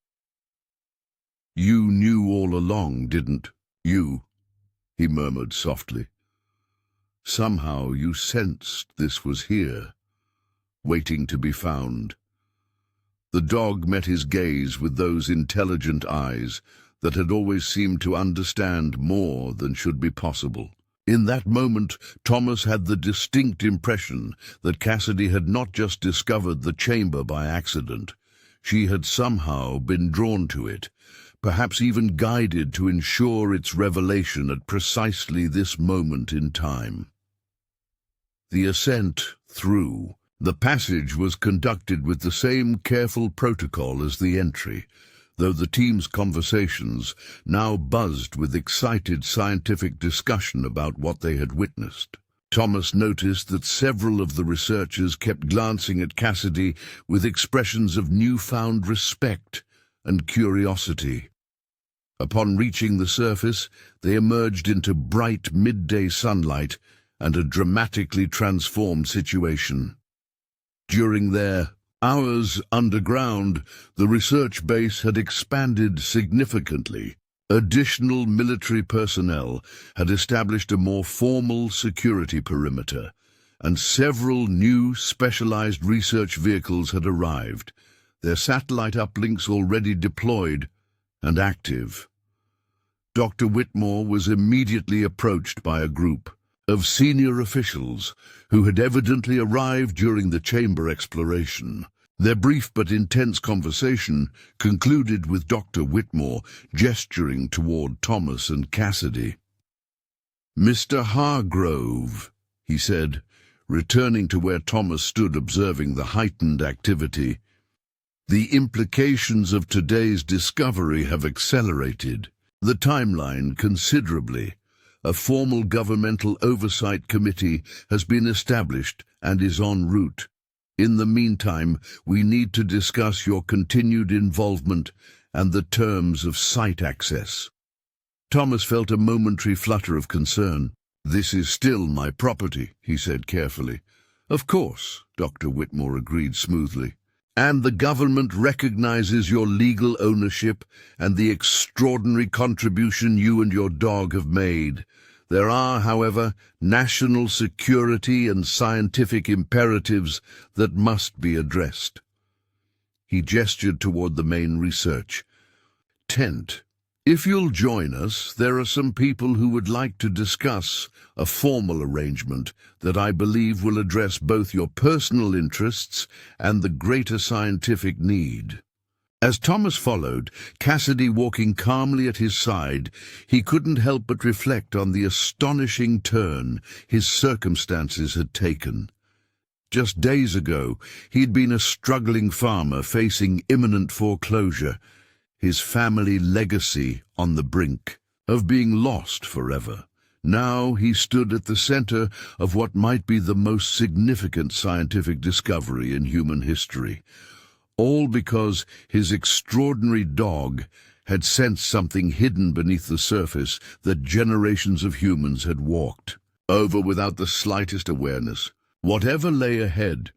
"You knew all along, didn't you?" he murmured softly. "Somehow you sensed this was here, waiting to be found." The dog met his gaze with those intelligent eyes that had always seemed to understand more than should be possible. In that moment, Thomas had the distinct impression that Cassidy had not just discovered the chamber by accident. She had somehow been drawn to it, perhaps even guided to ensure its revelation at precisely this moment in time. The ascent through the passage was conducted with the same careful protocol as the entry, though the team's conversations now buzzed with excited scientific discussion about what they had witnessed. Thomas noticed that several of the researchers kept glancing at Cassidy with expressions of newfound respect and curiosity. Upon reaching the surface, they emerged into bright midday sunlight and a dramatically transformed situation. During their hours underground, the research base had expanded significantly. Additional military personnel had established a more formal security perimeter, and several new specialized research vehicles had arrived, their satellite uplinks already deployed and active. Dr. Whitmore was immediately approached by a group of senior officials who had evidently arrived during the chamber exploration. Their brief but intense conversation concluded with Dr. Whitmore gesturing toward Thomas and Cassidy. "Mr. Hargrove," he said, returning to where Thomas stood observing the heightened activity, "the implications of today's discovery have accelerated the timeline considerably. A formal governmental oversight committee has been established and is en route. In the meantime, we need to discuss your continued involvement and the terms of site access." Thomas felt a momentary flutter of concern. "This is still my property," he said carefully. "Of course," Dr. Whitmore agreed smoothly. "And the government recognizes your legal ownership and the extraordinary contribution you and your dog have made. There are, however, national security and scientific imperatives that must be addressed." He gestured toward the main research tent. "If you'll join us, there are some people who would like to discuss a formal arrangement that I believe will address both your personal interests and the greater scientific need." As Thomas followed, Cassidy walking calmly at his side, he couldn't help but reflect on the astonishing turn his circumstances had taken. Just days ago, he'd been a struggling farmer facing imminent foreclosure, his family legacy on the brink of being lost forever. Now he stood at the center of what might be the most significant scientific discovery in human history, all because his extraordinary dog had sensed something hidden beneath the surface that generations of humans had walked over without the slightest awareness. Whatever lay ahead,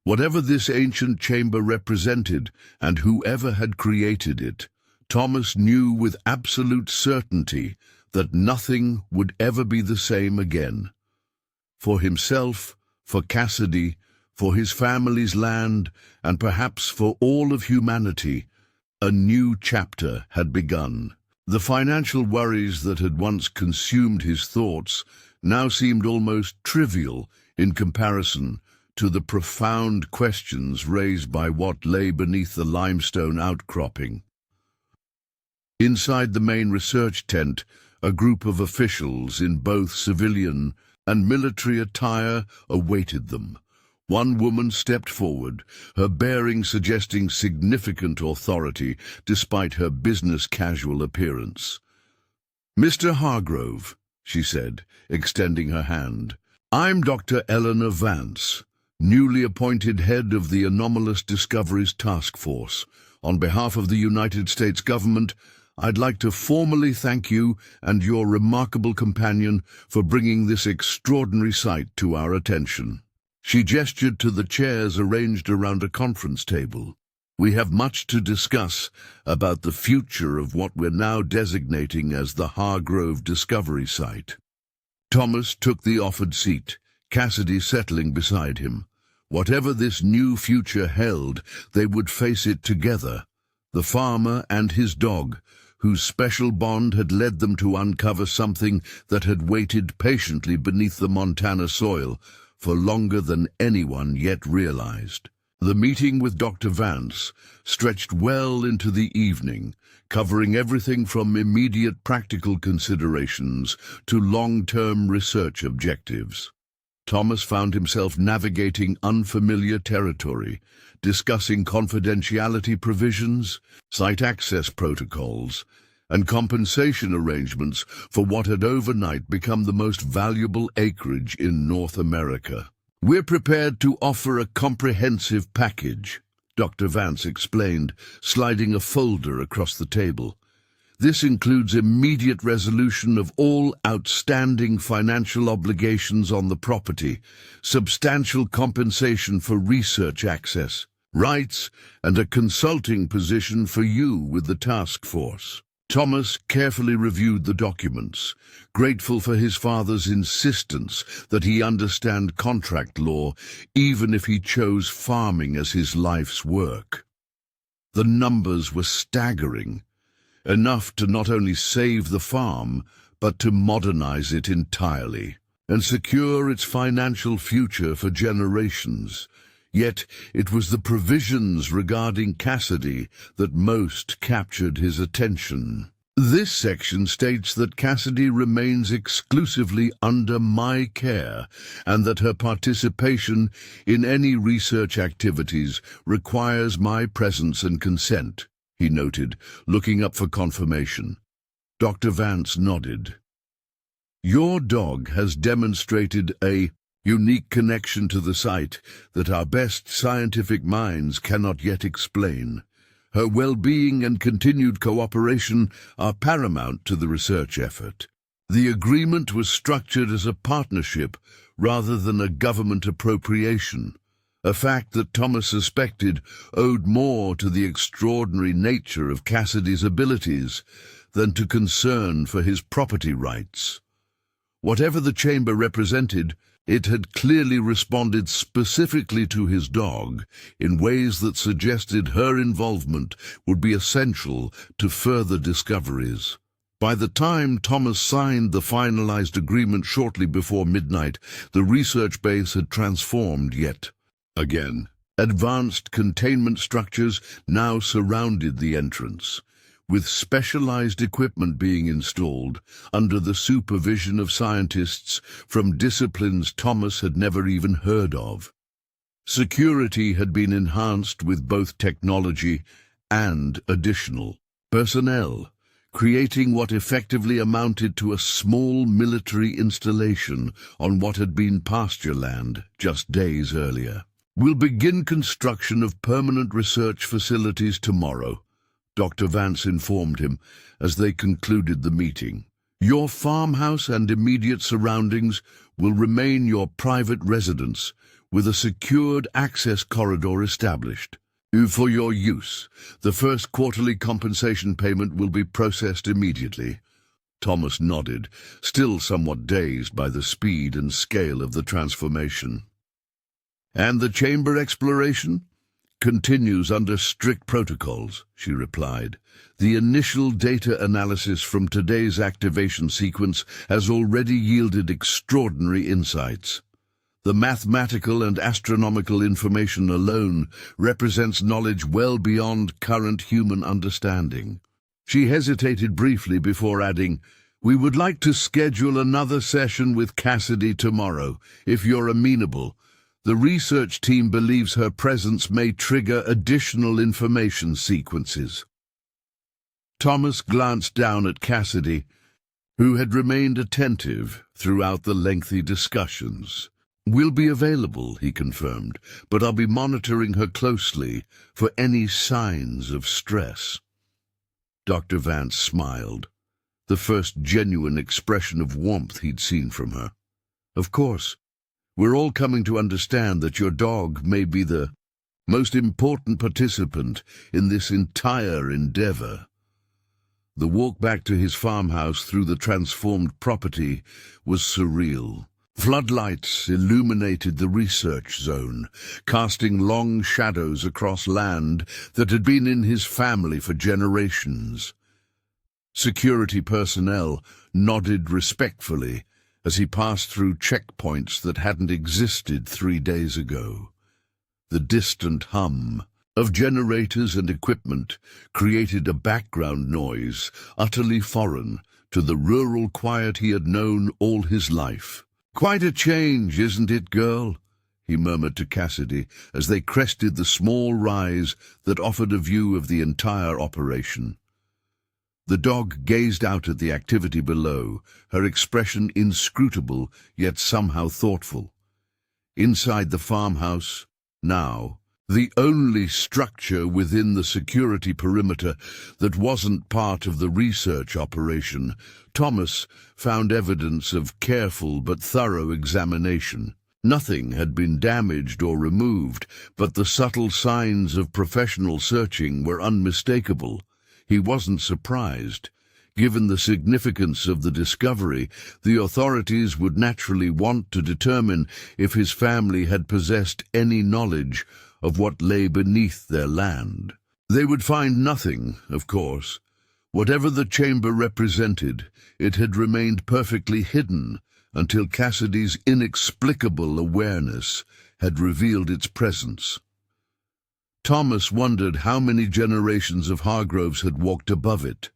whatever this ancient chamber represented, and whoever had created it, Thomas knew with absolute certainty that nothing would ever be the same again. For himself, for Cassidy, for his family's land, and perhaps for all of humanity, a new chapter had begun. The financial worries that had once consumed his thoughts now seemed almost trivial in comparison to the profound questions raised by what lay beneath the limestone outcropping. Inside the main research tent, a group of officials in both civilian and military attire awaited them. One woman stepped forward, her bearing suggesting significant authority despite her business-casual appearance. "Mr. Hargrove," she said, extending her hand, "I'm Dr. Eleanor Vance, newly appointed head of the Anomalous Discoveries Task Force. On behalf of the United States government, I'd like to formally thank you and your remarkable companion for bringing this extraordinary sight to our attention." She gestured to the chairs arranged around a conference table. "We have much to discuss about the future of what we're now designating as the Hargrove Discovery Site." Thomas took the offered seat, Cassidy settling beside him. Whatever this new future held, they would face it together, the farmer and his dog, whose special bond had led them to uncover something that had waited patiently beneath the Montana soil for longer than anyone yet realized. The meeting with Dr. Vance stretched well into the evening, covering everything from immediate practical considerations to long-term research objectives. Thomas found himself navigating unfamiliar territory, discussing confidentiality provisions, site access protocols, and compensation arrangements for what had overnight become the most valuable acreage in North America. "We're prepared to offer a comprehensive package," Dr. Vance explained, sliding a folder across the table. "This includes immediate resolution of all outstanding financial obligations on the property, substantial compensation for research access, rights, and a consulting position for you with the task force." Thomas carefully reviewed the documents, grateful for his father's insistence that he understand contract law, even if he chose farming as his life's work. The numbers were staggering, enough to not only save the farm, but to modernize it entirely and secure its financial future for generations. Yet it was the provisions regarding Cassidy that most captured his attention. This section states that Cassidy remains exclusively under my care and that her participation in any research activities requires my presence and consent, he noted, looking up for confirmation. Dr. Vance nodded. Your dog has demonstrated a unique connection to the site that our best scientific minds cannot yet explain. Her well-being and continued cooperation are paramount to the research effort. The agreement was structured as a partnership rather than a government appropriation, a fact that Thomas suspected owed more to the extraordinary nature of Cassidy's abilities than to concern for his property rights. Whatever the chamber represented, it had clearly responded specifically to his dog in ways that suggested her involvement would be essential to further discoveries. By the time Thomas signed the finalized agreement shortly before midnight, the research base had transformed yet again. Advanced containment structures now surrounded the entrance, with specialized equipment being installed under the supervision of scientists from disciplines Thomas had never even heard of. Security had been enhanced with both technology and additional personnel, creating what effectively amounted to a small military installation on what had been pasture land just days earlier. We'll begin construction of permanent research facilities tomorrow, Dr. Vance informed him as they concluded the meeting. Your farmhouse and immediate surroundings will remain your private residence, with a secured access corridor established. For your use, the first quarterly compensation payment will be processed immediately. Thomas nodded, still somewhat dazed by the speed and scale of the transformation. And the chamber exploration continues under strict protocols, she replied. The initial data analysis from today's activation sequence has already yielded extraordinary insights. The mathematical and astronomical information alone represents knowledge well beyond current human understanding. She hesitated briefly before adding, "We would like to schedule another session with Cassidy tomorrow, if you're amenable. The research team believes her presence may trigger additional information sequences." Thomas glanced down at Cassidy, who had remained attentive throughout the lengthy discussions. "We'll be available," he confirmed, "but I'll be monitoring her closely for any signs of stress." Dr. Vance smiled, the first genuine expression of warmth he'd seen from her. "Of course. We're all coming to understand that your dog may be the most important participant in this entire endeavor." The walk back to his farmhouse through the transformed property was surreal. Floodlights illuminated the research zone, casting long shadows across land that had been in his family for generations. Security personnel nodded respectfully as he passed through checkpoints that hadn't existed 3 days ago. The distant hum of generators and equipment created a background noise utterly foreign to the rural quiet he had known all his life. "Quite a change, isn't it, girl?" he murmured to Cassidy as they crested the small rise that offered a view of the entire operation. The dog gazed out at the activity below, her expression inscrutable yet somehow thoughtful. Inside the farmhouse, now, the only structure within the security perimeter that wasn't part of the research operation, Thomas found evidence of careful but thorough examination. Nothing had been damaged or removed, but the subtle signs of professional searching were unmistakable. He wasn't surprised. Given the significance of the discovery, the authorities would naturally want to determine if his family had possessed any knowledge of what lay beneath their land. They would find nothing, of course. Whatever the chamber represented, it had remained perfectly hidden until Cassidy's inexplicable awareness had revealed its presence. Thomas wondered how many generations of Hargroves had walked above it.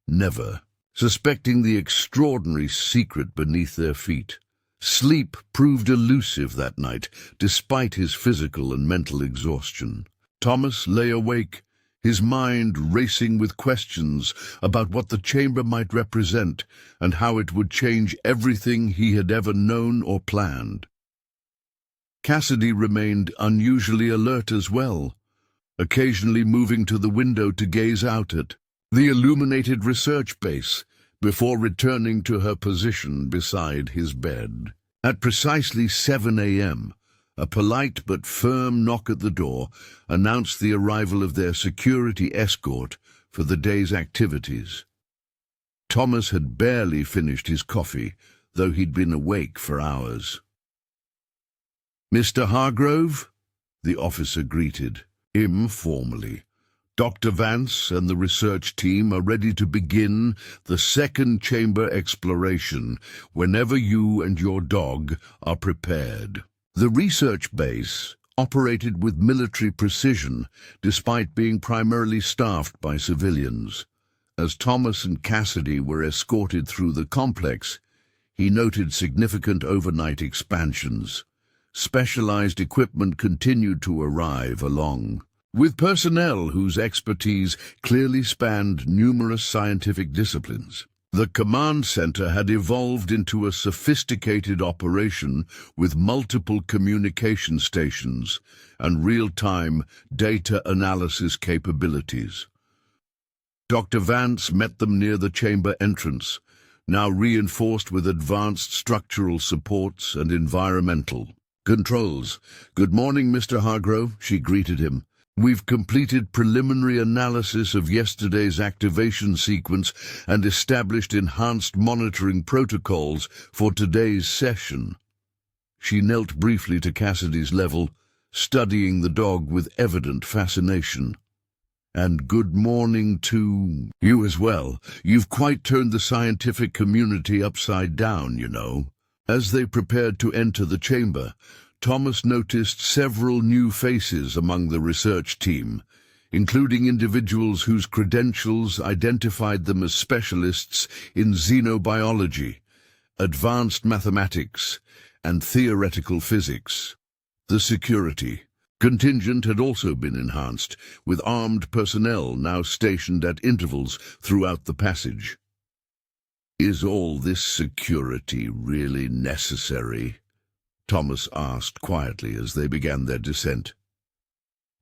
Never. Suspecting the extraordinary secret beneath their feet. Sleep proved elusive that night, despite his physical and mental exhaustion. Thomas lay awake, his mind racing with questions about what the chamber might represent and how it would change everything he had ever known or planned. Cassidy remained unusually alert as well, occasionally moving to the window to gaze out at the illuminated research base before returning to her position beside his bed. At precisely 7 a.m., a polite but firm knock at the door announced the arrival of their security escort for the day's activities. Thomas had barely finished his coffee, though he'd been awake for hours. "Mr. Hargrove?" the officer greeted, informally. "Dr. Vance and the research team are ready to begin the second chamber exploration whenever you and your dog are prepared." The research base operated with military precision despite being primarily staffed by civilians. As Thomas and Cassidy were escorted through the complex, he noted significant overnight expansions. Specialized equipment continued to arrive along with personnel whose expertise clearly spanned numerous scientific disciplines. The command center had evolved into a sophisticated operation with multiple communication stations and real-time data analysis capabilities. Dr. Vance met them near the chamber entrance, now reinforced with advanced structural supports and environmental controls. "Good morning, Mr. Hargrove," she greeted him. "We've completed preliminary analysis of yesterday's activation sequence and established enhanced monitoring protocols for today's session." She knelt briefly to Cassidy's level, studying the dog with evident fascination. "And good morning to you as well. You've quite turned the scientific community upside down, you know." As they prepared to enter the chamber, Thomas noticed several new faces among the research team, including individuals whose credentials identified them as specialists in xenobiology, advanced mathematics, and theoretical physics. The security contingent had also been enhanced, with armed personnel now stationed at intervals throughout the passage. "Is all this security really necessary?" Thomas asked quietly as they began their descent.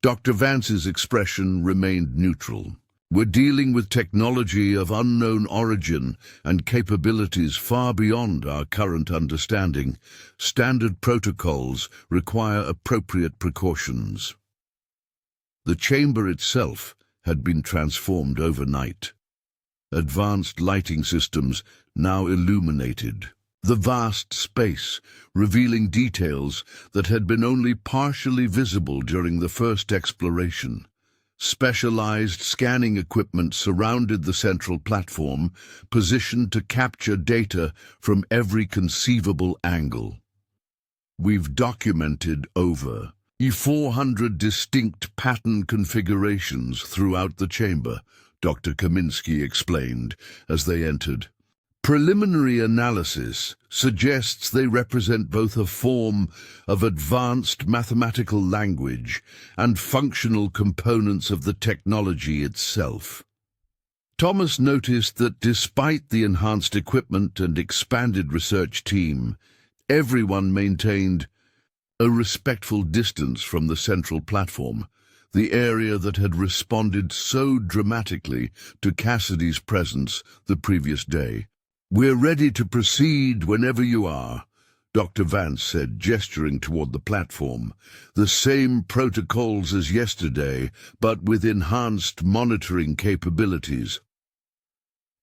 Dr. Vance's expression remained neutral. "We're dealing with technology of unknown origin and capabilities far beyond our current understanding. Standard protocols require appropriate precautions." The chamber itself had been transformed overnight. Advanced lighting systems now illuminated the vast space, revealing details that had been only partially visible during the first exploration. Specialized scanning equipment surrounded the central platform, positioned to capture data from every conceivable angle. "We've documented over 400 distinct pattern configurations throughout the chamber," Dr. Kaminsky explained as they entered. "Preliminary analysis suggests they represent both a form of advanced mathematical language and functional components of the technology itself." Thomas noticed that despite the enhanced equipment and expanded research team, everyone maintained a respectful distance from the central platform, the area that had responded so dramatically to Cassidy's presence the previous day. "We're ready to proceed whenever you are," Dr. Vance said, gesturing toward the platform. "The same protocols as yesterday, but with enhanced monitoring capabilities."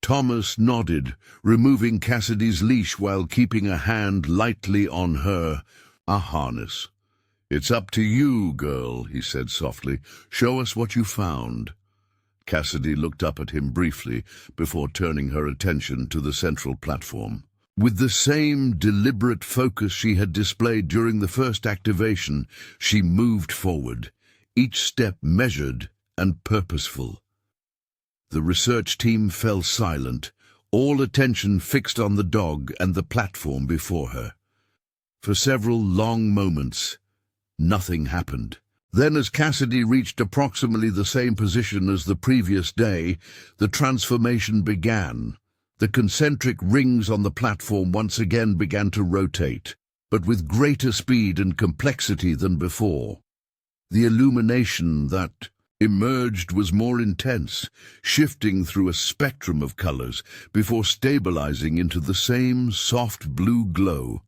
Thomas nodded, removing Cassidy's leash while keeping a hand lightly on a harness. "It's up to you, girl," he said softly. "Show us what you found." Cassidy looked up at him briefly before turning her attention to the central platform. With the same deliberate focus she had displayed during the first activation, she moved forward, each step measured and purposeful. The research team fell silent, all attention fixed on the dog and the platform before her. For several long moments, nothing happened. Then, as Cassidy reached approximately the same position as the previous day, the transformation began. The concentric rings on the platform once again began to rotate, but with greater speed and complexity than before. The illumination that emerged was more intense, shifting through a spectrum of colors before stabilizing into the same soft blue glow.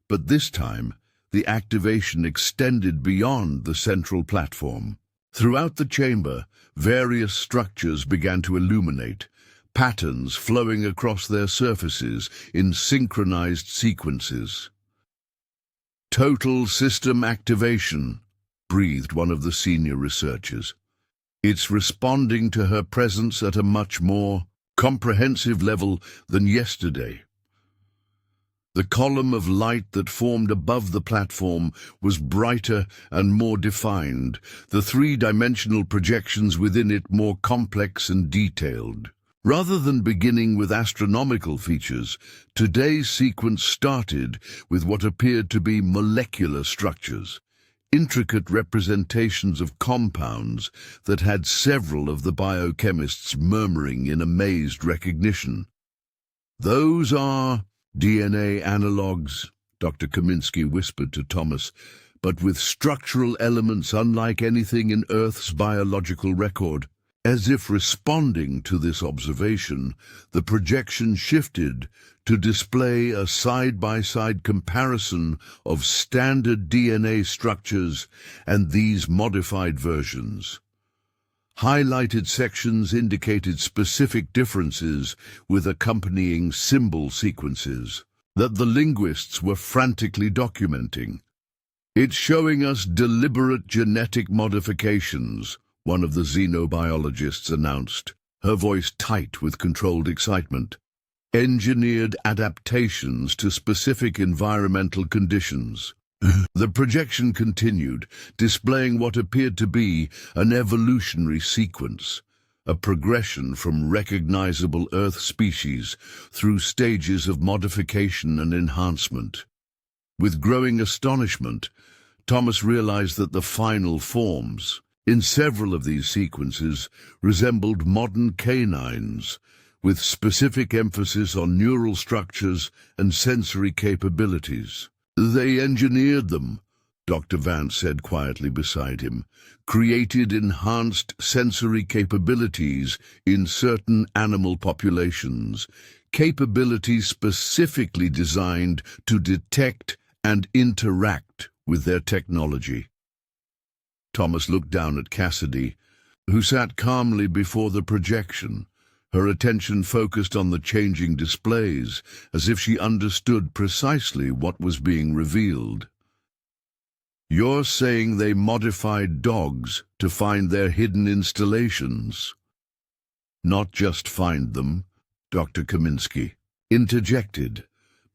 But this time, the activation extended beyond the central platform. Throughout the chamber, various structures began to illuminate, patterns flowing across their surfaces in synchronized sequences. "Total system activation," breathed one of the senior researchers. "It's responding to her presence at a much more comprehensive level than yesterday." The column of light that formed above the platform was brighter and more defined, the three-dimensional projections within it more complex and detailed. Rather than beginning with astronomical features, today's sequence started with what appeared to be molecular structures, intricate representations of compounds that had several of the biochemists murmuring in amazed recognition. "Those are DNA analogues," Dr. Kaminsky whispered to Thomas, "but with structural elements unlike anything in Earth's biological record." As if responding to this observation, the projection shifted to display a side-by-side comparison of standard DNA structures and these modified versions. Highlighted sections indicated specific differences with accompanying symbol sequences that the linguists were frantically documenting. "It's showing us deliberate genetic modifications," one of the xenobiologists announced, her voice tight with controlled excitement. "Engineered adaptations to specific environmental conditions." The projection continued, displaying what appeared to be an evolutionary sequence, a progression from recognizable Earth species through stages of modification and enhancement. With growing astonishment, Thomas realized that the final forms, in several of these sequences, resembled modern canines, with specific emphasis on neural structures and sensory capabilities. "They engineered them," Dr. Vance said quietly beside him, "created enhanced sensory capabilities in certain animal populations, capabilities specifically designed to detect and interact with their technology." Thomas looked down at Cassidy, who sat calmly before the projection, her attention focused on the changing displays, as if she understood precisely what was being revealed. "You're saying they modified dogs to find their hidden installations?" "Not just find them," Dr. Kaminsky interjected,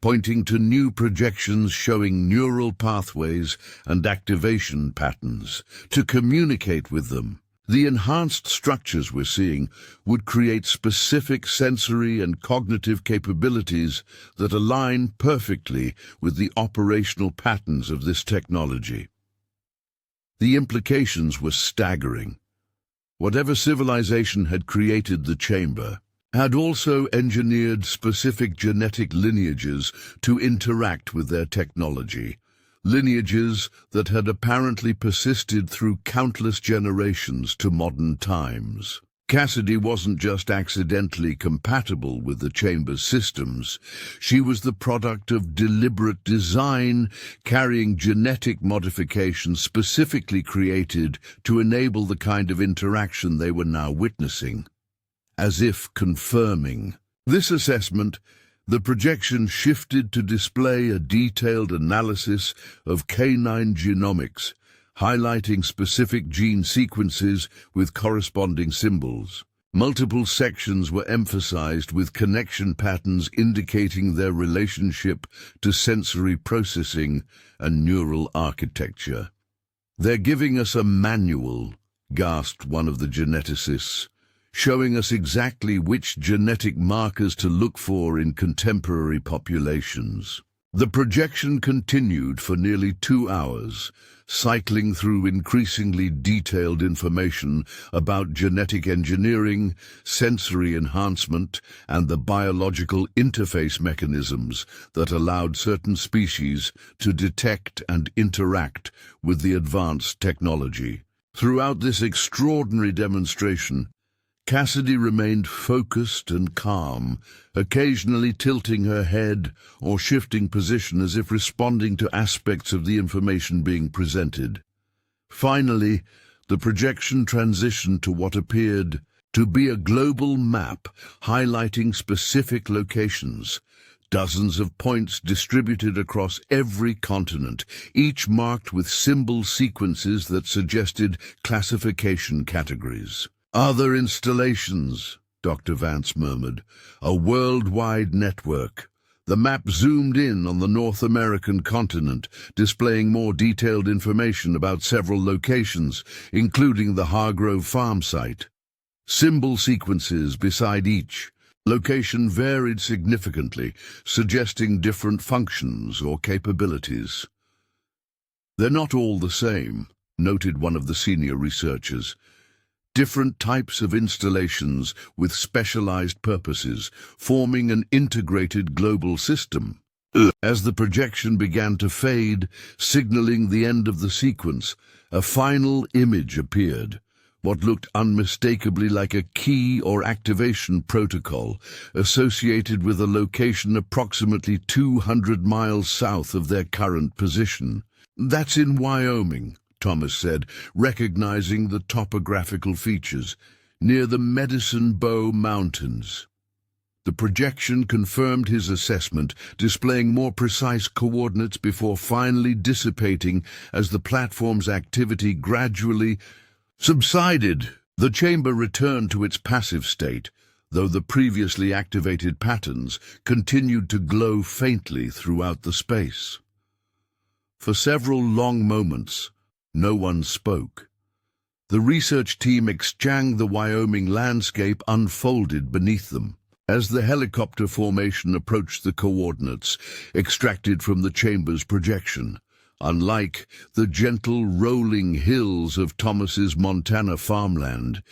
pointing to new projections showing neural pathways and activation patterns to communicate with them. The enhanced structures we're seeing would create specific sensory and cognitive capabilities that align perfectly with the operational patterns of this technology. The implications were staggering. Whatever civilization had created the chamber had also engineered specific genetic lineages to interact with their technology, lineages that had apparently persisted through countless generations to modern times. Cassidy wasn't just accidentally compatible with the chamber's systems. She was the product of deliberate design, carrying genetic modifications specifically created to enable the kind of interaction they were now witnessing. As if confirming this assessment, the projection shifted to display a detailed analysis of canine genomics, highlighting specific gene sequences with corresponding symbols. Multiple sections were emphasized with connection patterns indicating their relationship to sensory processing and neural architecture. "They're giving us a manual," gasped one of the geneticists, "showing us exactly which genetic markers to look for in contemporary populations." The projection continued for nearly 2 hours, cycling through increasingly detailed information about genetic engineering, sensory enhancement, and the biological interface mechanisms that allowed certain species to detect and interact with the advanced technology. Throughout this extraordinary demonstration, Cassidy remained focused and calm, occasionally tilting her head or shifting position as if responding to aspects of the information being presented. Finally, the projection transitioned to what appeared to be a global map highlighting specific locations, dozens of points distributed across every continent, each marked with symbol sequences that suggested classification categories. "Other installations," Dr. Vance murmured. "A worldwide network." The map zoomed in on the North American continent, displaying more detailed information about several locations, including the Hargrove farm site. Symbol sequences beside each location varied significantly, suggesting different functions or capabilities. "They're not all the same," noted one of the senior researchers. "Different types of installations with specialized purposes, forming an integrated global system." As the projection began to fade, signaling the end of the sequence, a final image appeared, what looked unmistakably like a key or activation protocol associated with a location approximately 200 miles south of their current position. "That's in Wyoming," Thomas said, recognizing the topographical features, "near the Medicine Bow Mountains." The projection confirmed his assessment, displaying more precise coordinates before finally dissipating as the platform's activity gradually subsided. The chamber returned to its passive state, though the previously activated patterns continued to glow faintly throughout the space. For several long moments, no one spoke. The research team examined the Wyoming landscape unfolded beneath them. As the helicopter formation approached the coordinates extracted from the chamber's projection, unlike the gentle rolling hills of Thomas's Montana farmland,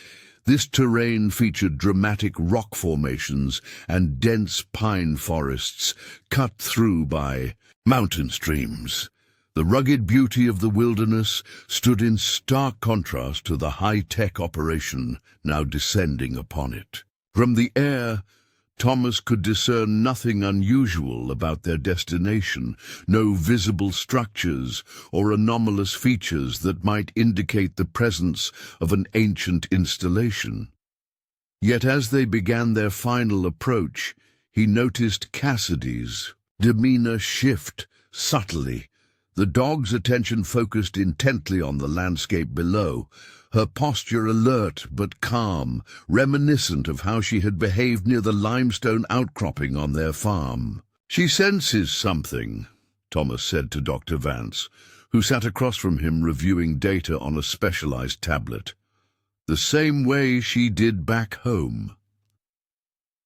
this terrain featured dramatic rock formations and dense pine forests cut through by mountain streams. The rugged beauty of the wilderness stood in stark contrast to the high-tech operation now descending upon it. From the air, Thomas could discern nothing unusual about their destination, no visible structures or anomalous features that might indicate the presence of an ancient installation. Yet as they began their final approach, he noticed Cassidy's demeanor shift subtly. The dog's attention focused intently on the landscape below, her posture alert but calm, reminiscent of how she had behaved near the limestone outcropping on their farm. "She senses something," Thomas said to Dr. Vance, who sat across from him reviewing data on a specialized tablet. "The same way she did back home."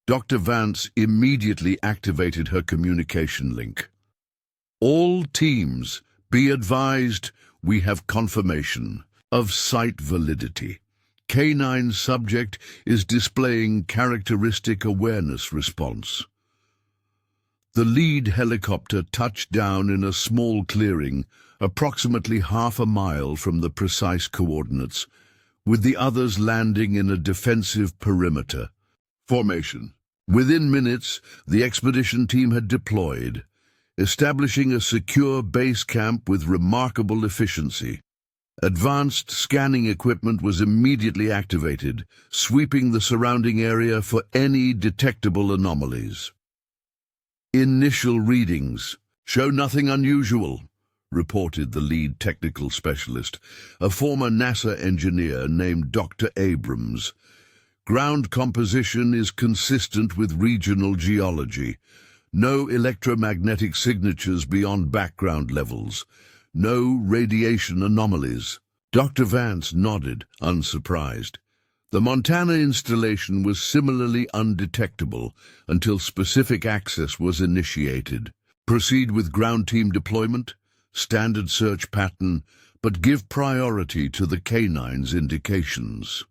Dr. Vance immediately activated her communication link. "All teams, be advised, we have confirmation of site validity. Canine subject is displaying characteristic awareness response." The lead helicopter touched down in a small clearing, approximately half a mile from the precise coordinates, with the others landing in a defensive perimeter formation. Within minutes, the expedition team had deployed, establishing a secure base camp with remarkable efficiency. Advanced scanning equipment was immediately activated, sweeping the surrounding area for any detectable anomalies. "Initial readings show nothing unusual," reported the lead technical specialist, a former NASA engineer named Dr. Abrams. Ground composition is consistent with regional geology. No electromagnetic signatures beyond background levels. No radiation anomalies. Dr. Vance nodded, unsurprised. The Montana installation was similarly undetectable until specific access was initiated. Proceed with ground team deployment, standard search pattern, but give priority to the K-9's indications.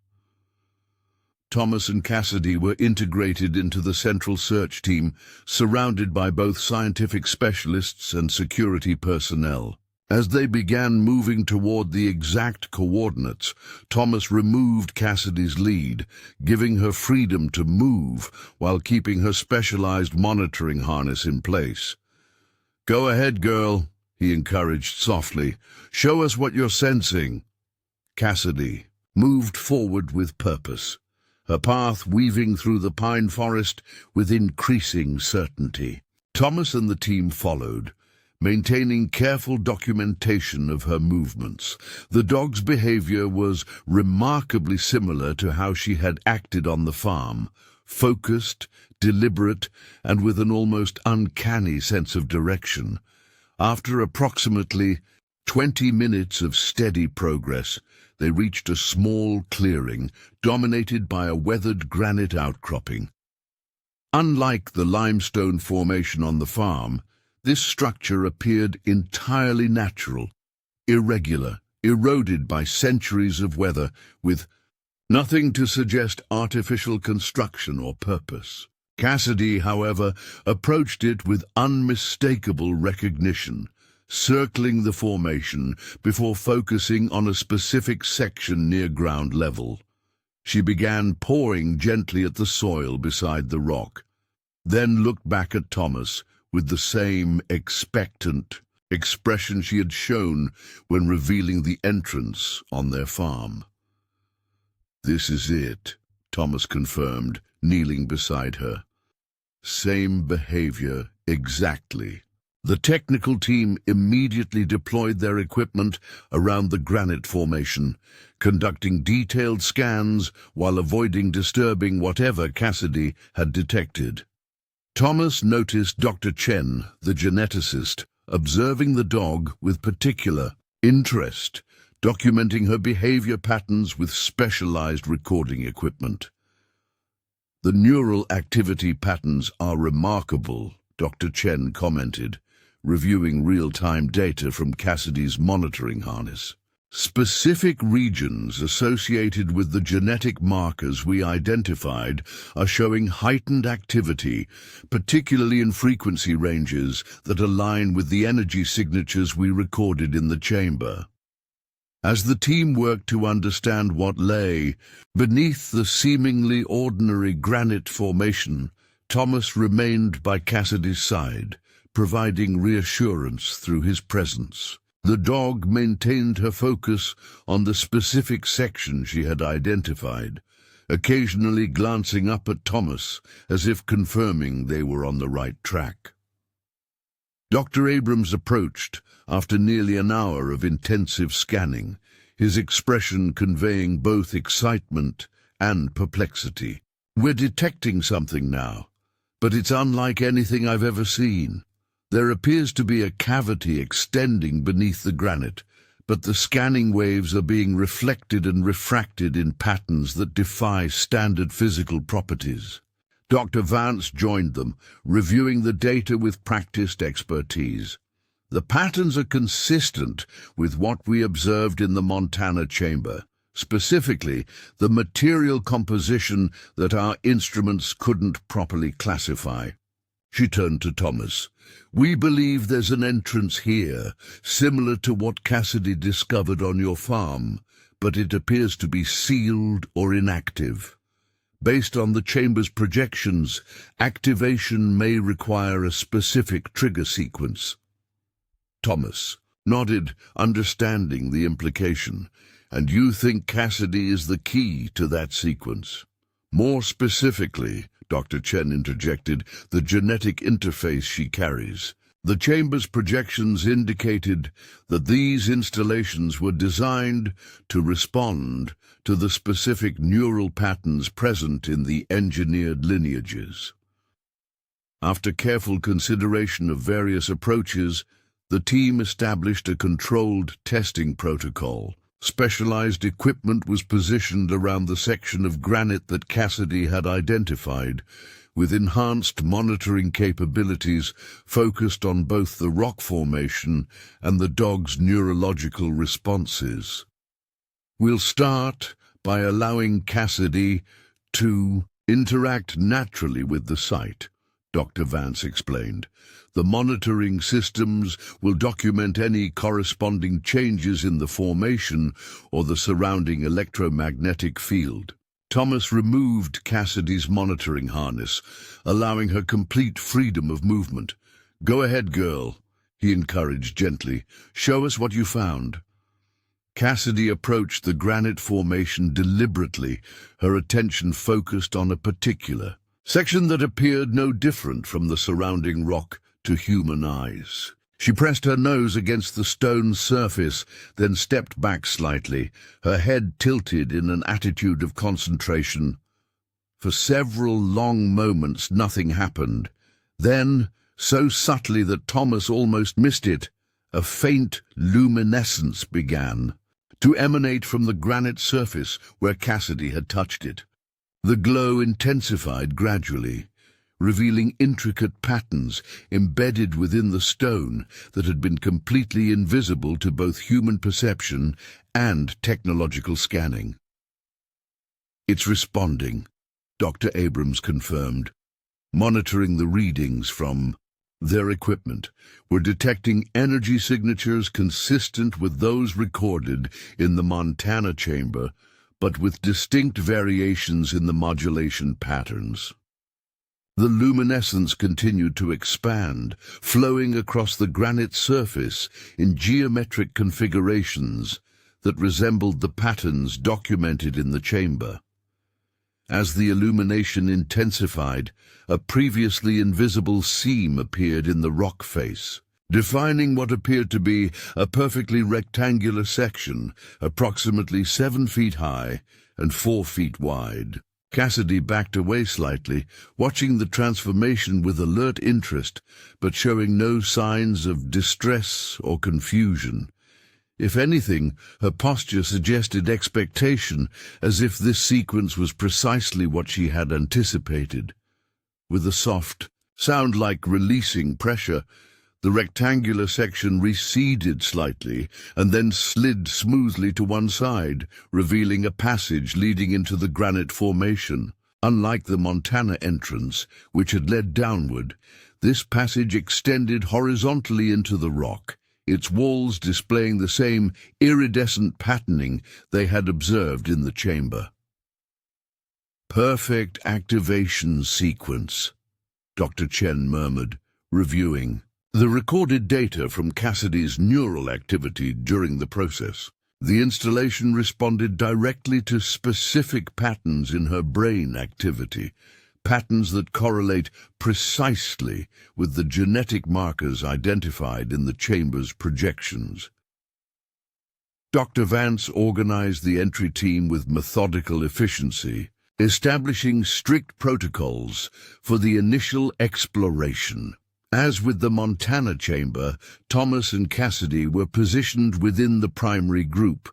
Thomas and Cassidy were integrated into the central search team, surrounded by both scientific specialists and security personnel. As they began moving toward the exact coordinates, Thomas removed Cassidy's lead, giving her freedom to move while keeping her specialized monitoring harness in place. "Go ahead, girl," he encouraged softly. "Show us what you're sensing." Cassidy moved forward with purpose, her path weaving through the pine forest with increasing certainty. Thomas and the team followed, maintaining careful documentation of her movements. The dog's behavior was remarkably similar to how she had acted on the farm, focused, deliberate, and with an almost uncanny sense of direction. After approximately 20 minutes of steady progress, they reached a small clearing dominated by a weathered granite outcropping. Unlike the limestone formation on the farm, this structure appeared entirely natural, irregular, eroded by centuries of weather, with nothing to suggest artificial construction or purpose. Cassidy, however, approached it with unmistakable recognition, circling the formation before focusing on a specific section near ground level. She began pawing gently at the soil beside the rock, then looked back at Thomas with the same expectant expression she had shown when revealing the entrance on their farm. "This is it," Thomas confirmed, kneeling beside her. "Same behavior, exactly." The technical team immediately deployed their equipment around the granite formation, conducting detailed scans while avoiding disturbing whatever Cassidy had detected. Thomas noticed Dr. Chen, the geneticist, observing the dog with particular interest, documenting her behavior patterns with specialized recording equipment. "The neural activity patterns are remarkable," Dr. Chen commented, reviewing real-time data from Cassidy's monitoring harness. "Specific regions associated with the genetic markers we identified are showing heightened activity, particularly in frequency ranges that align with the energy signatures we recorded in the chamber." As the team worked to understand what lay beneath the seemingly ordinary granite formation, Thomas remained by Cassidy's side, providing reassurance through his presence. The dog maintained her focus on the specific section she had identified, occasionally glancing up at Thomas as if confirming they were on the right track. Dr. Abrams approached after nearly an hour of intensive scanning, his expression conveying both excitement and perplexity. "We're detecting something now, but it's unlike anything I've ever seen. There appears to be a cavity extending beneath the granite, but the scanning waves are being reflected and refracted in patterns that defy standard physical properties." Dr. Vance joined them, reviewing the data with practiced expertise. "The patterns are consistent with what we observed in the Montana chamber, specifically the material composition that our instruments couldn't properly classify." She turned to Thomas. "We believe there's an entrance here, similar to what Cassidy discovered on your farm, but it appears to be sealed or inactive. Based on the chamber's projections, activation may require a specific trigger sequence." Thomas nodded, understanding the implication. "And you think Cassidy is the key to that sequence?" "More specifically," Dr. Chen interjected, "the genetic interface she carries. The chamber's projections indicated that these installations were designed to respond to the specific neural patterns present in the engineered lineages. After careful consideration of various approaches, the team established a controlled testing protocol. Specialized equipment was positioned around the section of granite that Cassidy had identified, with enhanced monitoring capabilities focused on both the rock formation and the dog's neurological responses. We'll start by allowing Cassidy to interact naturally with the site, Dr. Vance explained. The monitoring systems will document any corresponding changes in the formation or the surrounding electromagnetic field. Thomas removed Cassidy's monitoring harness, allowing her complete freedom of movement. "Go ahead, girl," he encouraged gently. "Show us what you found." Cassidy approached the granite formation deliberately, her attention focused on a particular section that appeared no different from the surrounding rock to human eyes. She pressed her nose against the stone surface, then stepped back slightly, her head tilted in an attitude of concentration. For several long moments nothing happened. Then, so subtly that Thomas almost missed it, a faint luminescence began to emanate from the granite surface where Cassidy had touched it. The glow intensified gradually, revealing intricate patterns embedded within the stone that had been completely invisible to both human perception and technological scanning. "It's responding," Dr. Abrams confirmed. Monitoring the readings from their equipment, were detecting energy signatures consistent with those recorded in the Montana chamber, but with distinct variations in the modulation patterns. The luminescence continued to expand, flowing across the granite surface in geometric configurations that resembled the patterns documented in the chamber. As the illumination intensified, a previously invisible seam appeared in the rock face, defining what appeared to be a perfectly rectangular section, approximately 7 feet high and 4 feet wide. Cassidy backed away slightly, watching the transformation with alert interest, but showing no signs of distress or confusion. If anything, her posture suggested expectation, as if this sequence was precisely what she had anticipated. With a soft sound like releasing pressure, the rectangular section receded slightly and then slid smoothly to one side, revealing a passage leading into the granite formation. Unlike the Montana entrance, which had led downward, this passage extended horizontally into the rock, its walls displaying the same iridescent patterning they had observed in the chamber. "Perfect activation sequence," Dr. Chen murmured, reviewing the recorded data from Cassidy's neural activity during the process. The installation responded directly to specific patterns in her brain activity, patterns that correlate precisely with the genetic markers identified in the chamber's projections. Dr. Vance organized the entry team with methodical efficiency, establishing strict protocols for the initial exploration. As with the Montana chamber, Thomas and Cassidy were positioned within the primary group,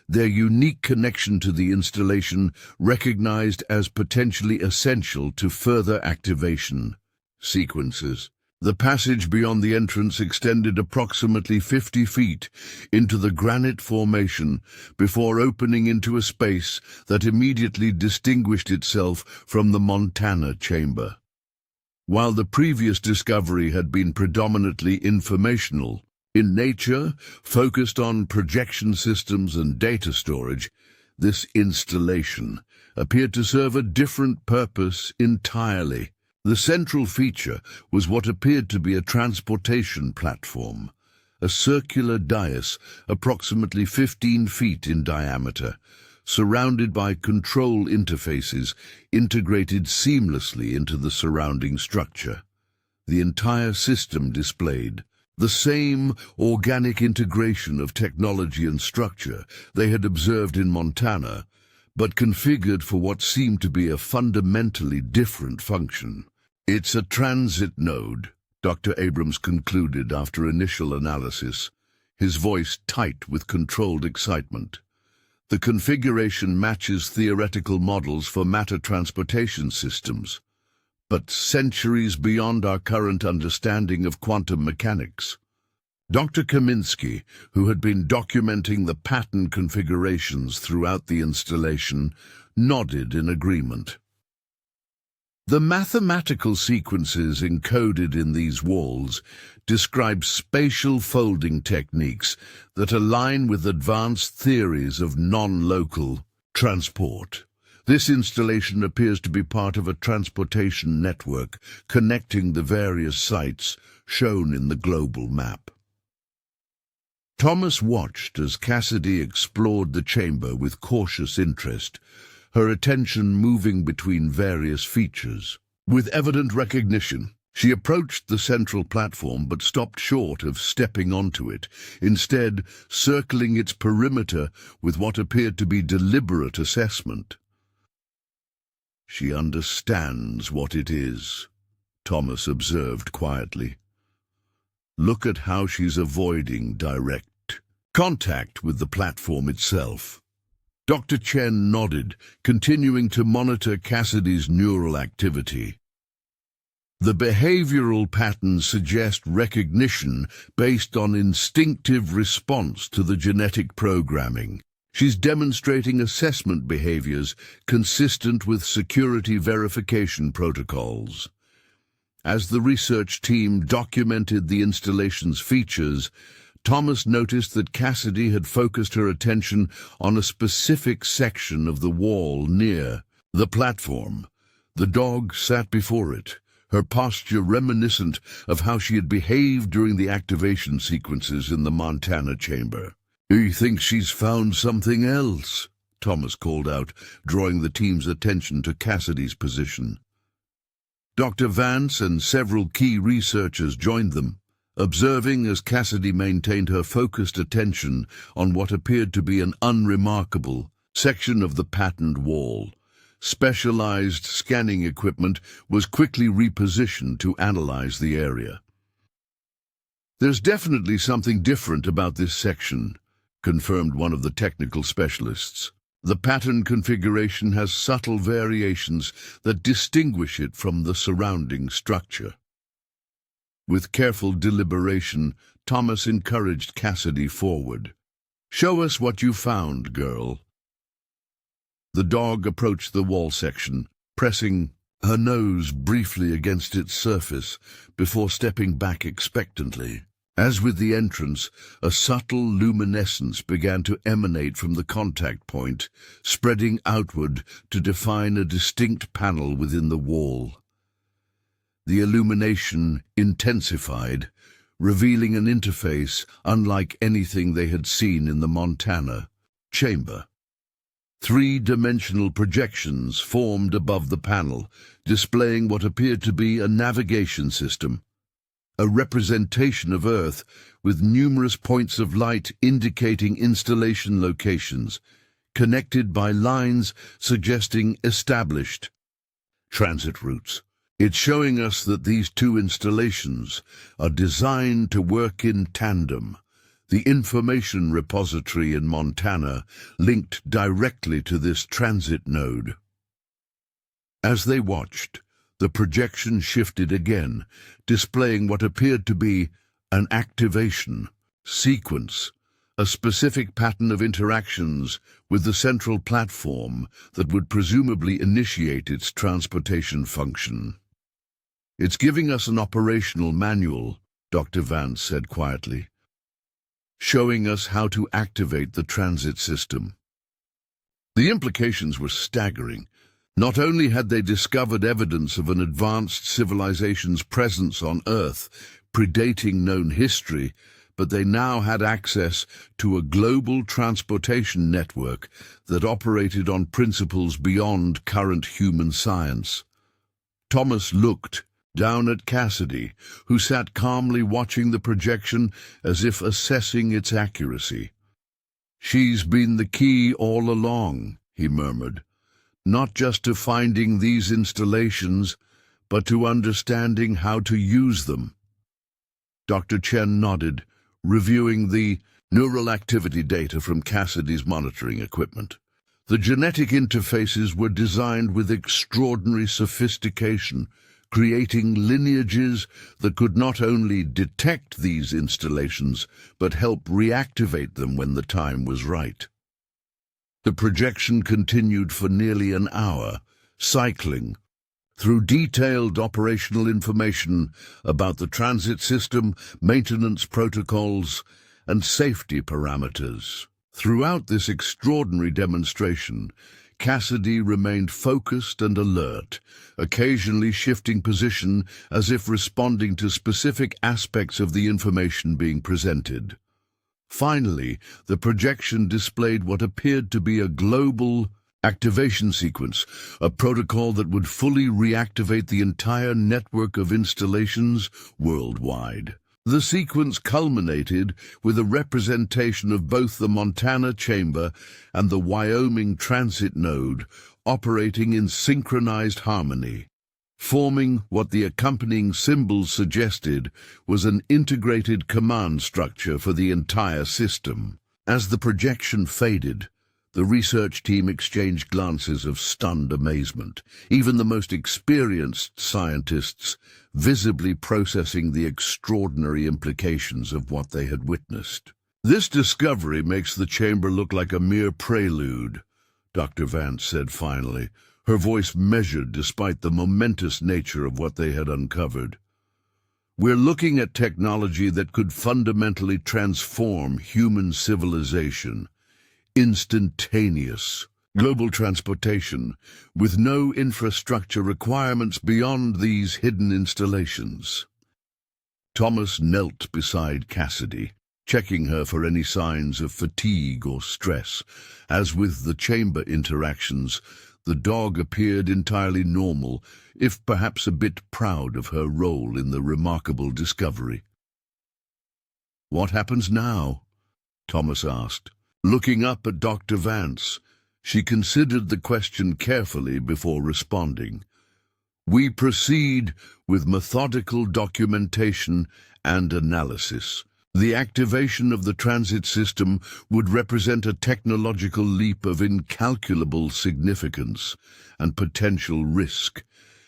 their unique connection to the installation recognized as potentially essential to further activation sequences. The passage beyond the entrance extended approximately 50 feet into the granite formation before opening into a space that immediately distinguished itself from the Montana chamber. While the previous discovery had been predominantly informational in nature, focused on projection systems and data storage, this installation appeared to serve a different purpose entirely. The central feature was what appeared to be a transportation platform, a circular dais approximately 15 feet in diameter, surrounded by control interfaces integrated seamlessly into the surrounding structure. the entire system displayed the same organic integration of technology and structure they had observed in Montana, but configured for what seemed to be a fundamentally different function. "It's a transit node," Dr. Abrams concluded after initial analysis, his voice tight with controlled excitement. "The configuration matches theoretical models for matter transportation systems, but centuries beyond our current understanding of quantum mechanics." Dr. Kaminsky, who had been documenting the pattern configurations throughout the installation, nodded in agreement. The mathematical sequences encoded in these walls describe spatial folding techniques that align with advanced theories of non-local transport. This installation appears to be part of a transportation network connecting the various sites shown in the global map. Thomas watched as Cassidy explored the chamber with cautious interest, her attention moving between various features. With evident recognition, she approached the central platform but stopped short of stepping onto it, instead circling its perimeter with what appeared to be deliberate assessment. "She understands what it is," Thomas observed quietly. "Look at how she's avoiding direct contact with the platform itself." Dr. Chen nodded, continuing to monitor Cassidy's neural activity. The behavioral patterns suggest recognition based on instinctive response to the genetic programming. She's demonstrating assessment behaviors consistent with security verification protocols. As the research team documented the installation's features, Thomas noticed that Cassidy had focused her attention on a specific section of the wall near the platform. The dog sat before it, her posture reminiscent of how she had behaved during the activation sequences in the Montana chamber. "He thinks she's found something else," Thomas called out, drawing the team's attention to Cassidy's position. Dr. Vance and several key researchers joined them, observing as Cassidy maintained her focused attention on what appeared to be an unremarkable section of the patterned wall. Specialized scanning equipment was quickly repositioned to analyze the area. "There's definitely something different about this section," confirmed one of the technical specialists. "The pattern configuration has subtle variations that distinguish it from the surrounding structure." With careful deliberation, Thomas encouraged Cassidy forward. "Show us what you found, girl." The dog approached the wall section, pressing her nose briefly against its surface before stepping back expectantly. As with the entrance, a subtle luminescence began to emanate from the contact point, spreading outward to define a distinct panel within the wall. The illumination intensified, revealing an interface unlike anything they had seen in the Montana chamber. Three-dimensional projections formed above the panel, displaying what appeared to be a navigation system, a representation of Earth with numerous points of light indicating installation locations, connected by lines suggesting established transit routes. It's showing us that these two installations are designed to work in tandem. The information repository in Montana linked directly to this transit node. As they watched, the projection shifted again, displaying what appeared to be an activation sequence, a specific pattern of interactions with the central platform that would presumably initiate its transportation function. "It's giving us an operational manual," Dr. Vance said quietly, "showing us how to activate the transit system." The implications were staggering. Not only had they discovered evidence of an advanced civilization's presence on Earth, predating known history, but they now had access to a global transportation network that operated on principles beyond current human science. Thomas looked down at Cassidy, who sat calmly watching the projection as if assessing its accuracy. "She's been the key all along," he murmured, "not just to finding these installations, but to understanding how to use them." Dr. Chen nodded, reviewing the neural activity data from Cassidy's monitoring equipment. The genetic interfaces were designed with extraordinary sophistication, creating lineages that could not only detect these installations, but help reactivate them when the time was right. The projection continued for nearly an hour, cycling through detailed operational information about the transit system, maintenance protocols, and safety parameters. Throughout this extraordinary demonstration, Cassidy remained focused and alert, occasionally shifting position as if responding to specific aspects of the information being presented. Finally, the projection displayed what appeared to be a global activation sequence, a protocol that would fully reactivate the entire network of installations worldwide. The sequence culminated with a representation of both the Montana Chamber and the Wyoming Transit Node operating in synchronized harmony, forming what the accompanying symbols suggested was an integrated command structure for the entire system. As the projection faded, the research team exchanged glances of stunned amazement, even the most experienced scientists visibly processing the extraordinary implications of what they had witnessed. "This discovery makes the chamber look like a mere prelude," Dr. Vance said finally, her voice measured despite the momentous nature of what they had uncovered. "We're looking at technology that could fundamentally transform human civilization. Instantaneous global transportation, with no infrastructure requirements beyond these hidden installations." Thomas knelt beside Cassidy, checking her for any signs of fatigue or stress. As with the chamber interactions, the dog appeared entirely normal, if perhaps a bit proud of her role in the remarkable discovery. "What happens now?" Thomas asked. Looking up at Dr. Vance, she considered the question carefully before responding. "We proceed with methodical documentation and analysis. The activation of the transit system would represent a technological leap of incalculable significance and potential risk.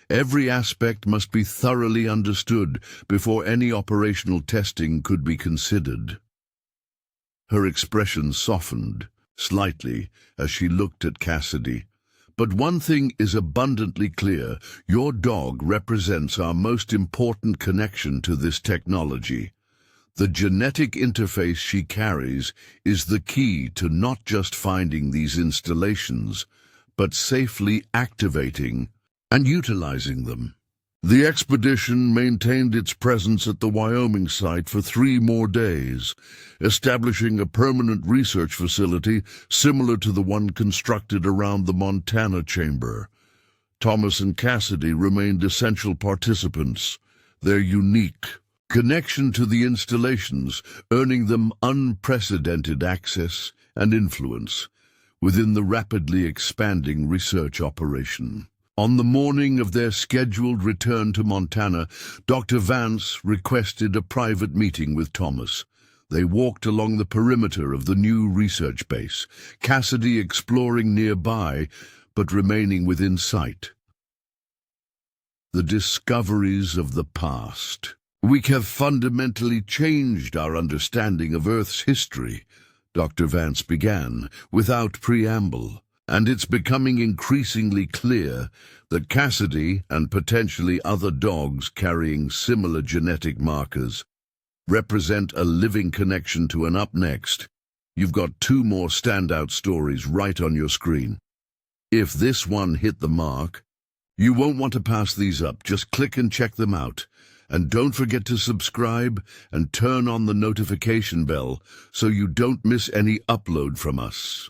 Every aspect must be thoroughly understood before any operational testing could be considered." Her expression softened slightly as she looked at Cassidy. "But one thing is abundantly clear. Your dog represents our most important connection to this technology. The genetic interface she carries is the key to not just finding these installations, but safely activating and utilizing them." The expedition maintained its presence at the Wyoming site for 3 more days, establishing a permanent research facility similar to the one constructed around the Montana Chamber. Thomas and Cassidy remained essential participants, their unique connection to the installations earning them unprecedented access and influence within the rapidly expanding research operation. On the morning of their scheduled return to Montana, Dr. Vance requested a private meeting with Thomas. They walked along the perimeter of the new research base, Cassidy exploring nearby, but remaining within sight. The discoveries of the past. "We have fundamentally changed our understanding of Earth's history," Dr. Vance began, without preamble. "And it's becoming increasingly clear that Cassidy and potentially other dogs carrying similar genetic markers represent a living connection to an up next. You've got 2 more standout stories right on your screen. If this one hit the mark, you won't want to pass these up. Just click and check them out. And don't forget to subscribe and turn on the notification bell so you don't miss any upload from us."